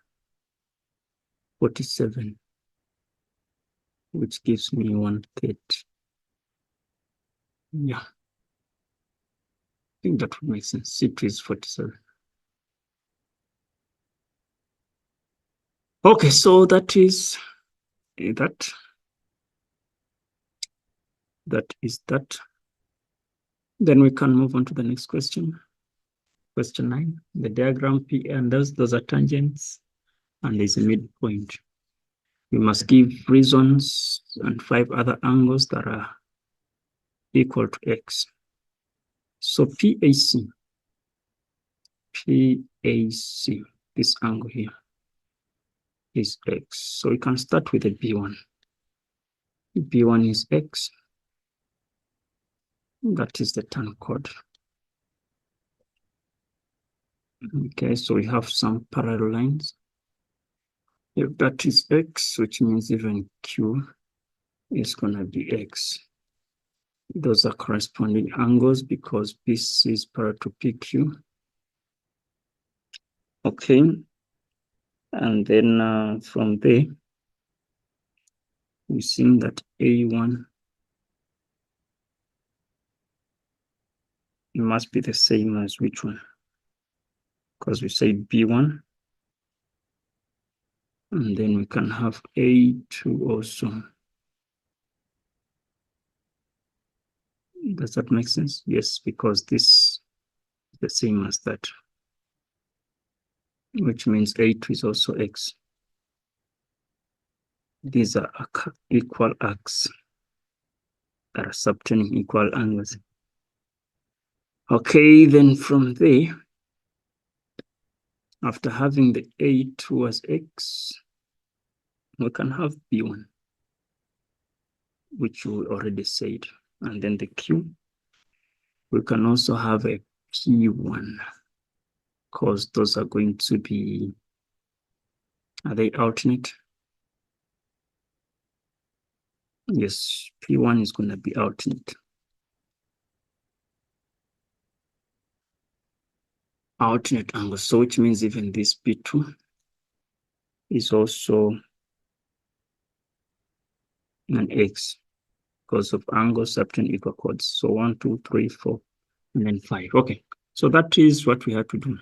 47, which gives me 130. Yeah. I think that would make sense. C2 is 47. Okay, so that is that. That is that. Then we can move on to the next question. Question 9. The diagram P and those are tangents, and there's a midpoint. We must give reasons and 5 other angles that are equal to x. So PAC, this angle here is x. So we can start with a B1. B1 is x. That is the tan chord. Okay, so we have some parallel lines. If that is x, which means even q is going to be x. Those are corresponding angles because this is parallel to PQ. Okay. And then from there, we see that A1 must be the same as which one? Because we say B1. And then we can have A2 also. Does that make sense? Yes, because this is the same as that, which means A2 is also x. These are equal arcs that are subtending equal angles. Okay, then from there, after having the A2 as x, we can have B1, which we already said. And then the Q, we can also have a P1, because those are going to be, are they alternate? Yes, P1 is going to be alternate. Alternate angle. So which means even this P2 is also an X because of angles subtend equal chords. So 1, 2, 3, 4, and then 5. Okay, so that is what we have to do.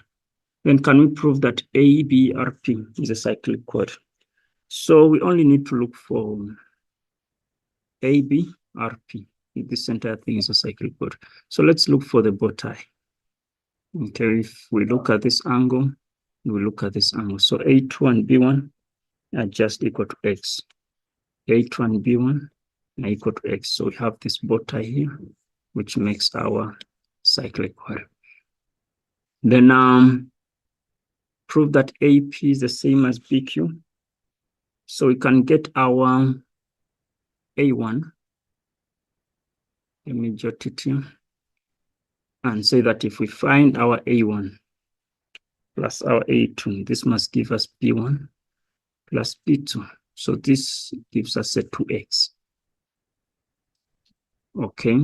Then can we prove that ABRP is a cyclic chord? So we only need to look for ABRP. This entire thing is a cyclic chord. So let's look for the bow tie. Okay, if we look at this angle, we look at this angle. So A2 and B1 are just equal to X. A2 and B1 are equal to X. So we have this bow tie here, which makes our cyclic chord. Then prove that AP is the same as BQ. So we can get our A1. Let me jot it here. And say that if we find our A1 plus our A2, this must give us B1 plus B2. So this gives us a 2x. Okay,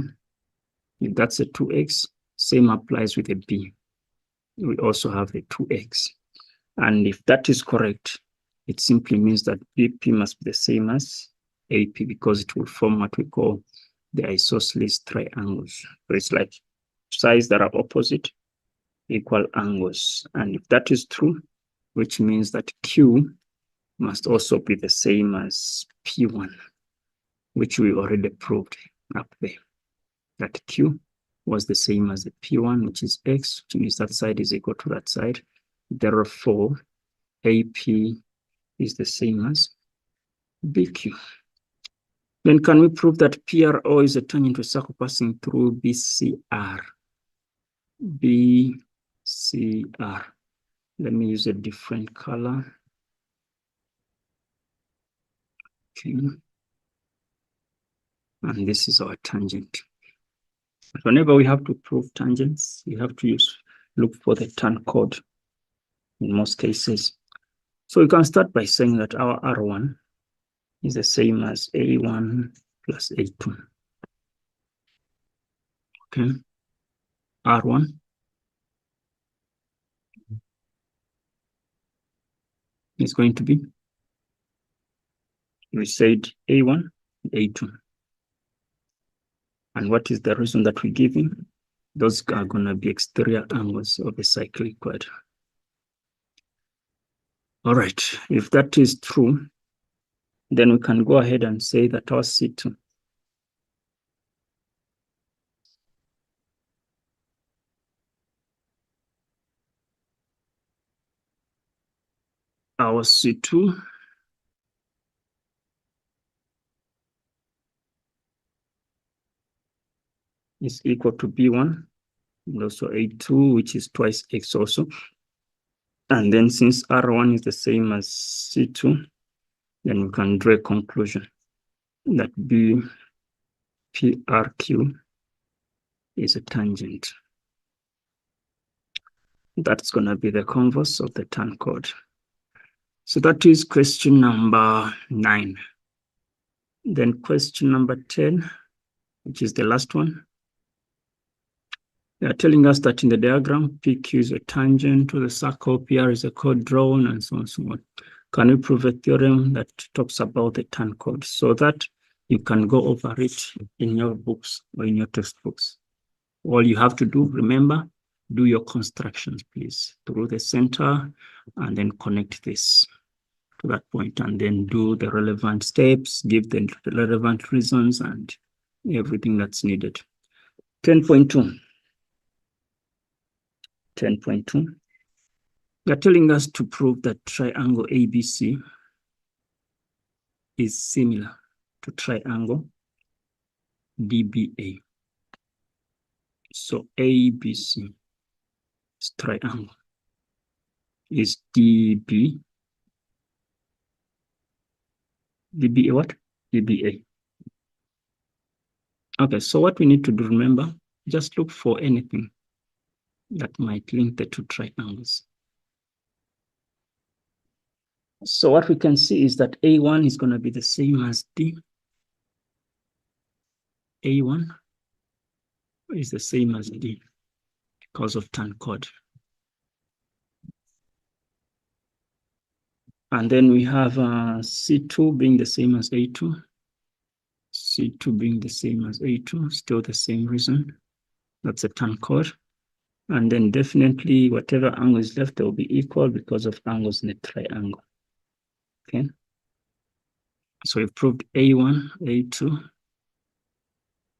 if that's a 2x, same applies with a B. We also have a 2x. And if that is correct, it simply means that BP must be the same as AP because it will form what we call the isosceles triangles. So it's like sides that are opposite equal angles. And if that is true, which means that Q must also be the same as P1, which we already proved up there. That Q was the same as the P1, which is X, which means that side is equal to that side. Therefore, AP is the same as BQ. Then can we prove that PRO is a tangent to a circle passing through BCR? BCR. Let me use a different color. Okay. And this is our tangent. Whenever we have to prove tangents, we have to look for the tan chord in most cases. So we can start by saying that our R1 is the same as A1 plus A2. Okay. R1 is going to be, we said A1, A2. And what is the reason that we're giving? Those are going to be exterior angles of a cyclic chord. All right, if that is true, then we can go ahead and say that our C2 is equal to B1 and also A2, which is twice X also. And then since R1 is the same as C2, then we can draw a conclusion that BPRQ is a tangent. That's going to be the converse of the tan chord. So that is question number 9. Then question number 10, which is the last one. They are telling us that in the diagram, PQ is a tangent to the circle, PR is a chord drawn, and so on and so on. Can we prove a theorem that talks about the tan chord so that you can go over it in your books or in your textbooks? All you have to do, remember, do your constructions, please, through the center, and then connect this to that point, and then do the relevant steps, give the relevant reasons, and everything that's needed. 10.2. 10.2. They're telling us to prove that triangle ABC is similar to triangle DBA. So ABC is triangle is DBA what? DBA. Okay, so what we need to do, remember, just look for anything that might link the two triangles. So what we can see is that A1 is going to be the same as D. A1 is the same as D because of turn chord. And then we have C2 being the same as A2. C2 being the same as A2, still the same reason. That's a turn chord. And then definitely whatever angle is left, they will be equal because of angles in a triangle. Okay. So we've proved A1, A2,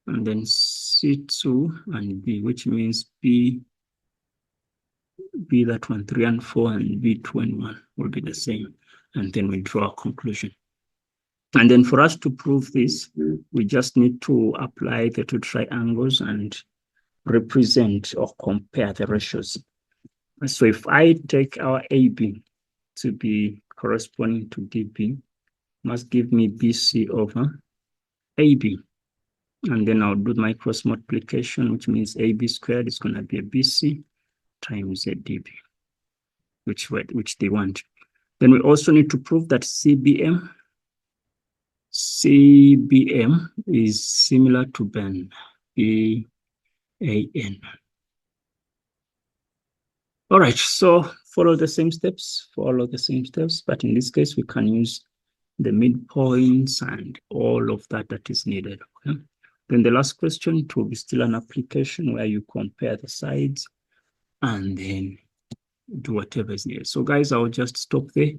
and then C2 and B, which means B that one, 3 and 4, and B2 and 1 will be the same. And then we draw a conclusion. And then for us to prove this, we just need to apply the two triangles and represent or compare the ratios. So if I take our AB to be corresponding to DB, must give me BC over AB. And then I'll do my cross multiplication, which means AB squared is going to be a BC times a DB, which they want. Then we also need to prove that CBM is similar to BAN, B-A-N. All right, so follow the same steps, but in this case, we can use the midpoints and all of that is needed. Okay? Then the last question, it will be still an application where you compare the sides and then do whatever is needed. So guys, I'll just stop there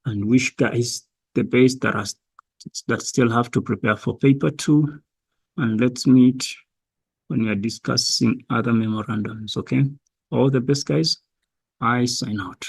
and wish guys the best that still have to prepare for paper 2. And let's meet when we are discussing other memorandums, okay? All the best, guys. I sign out.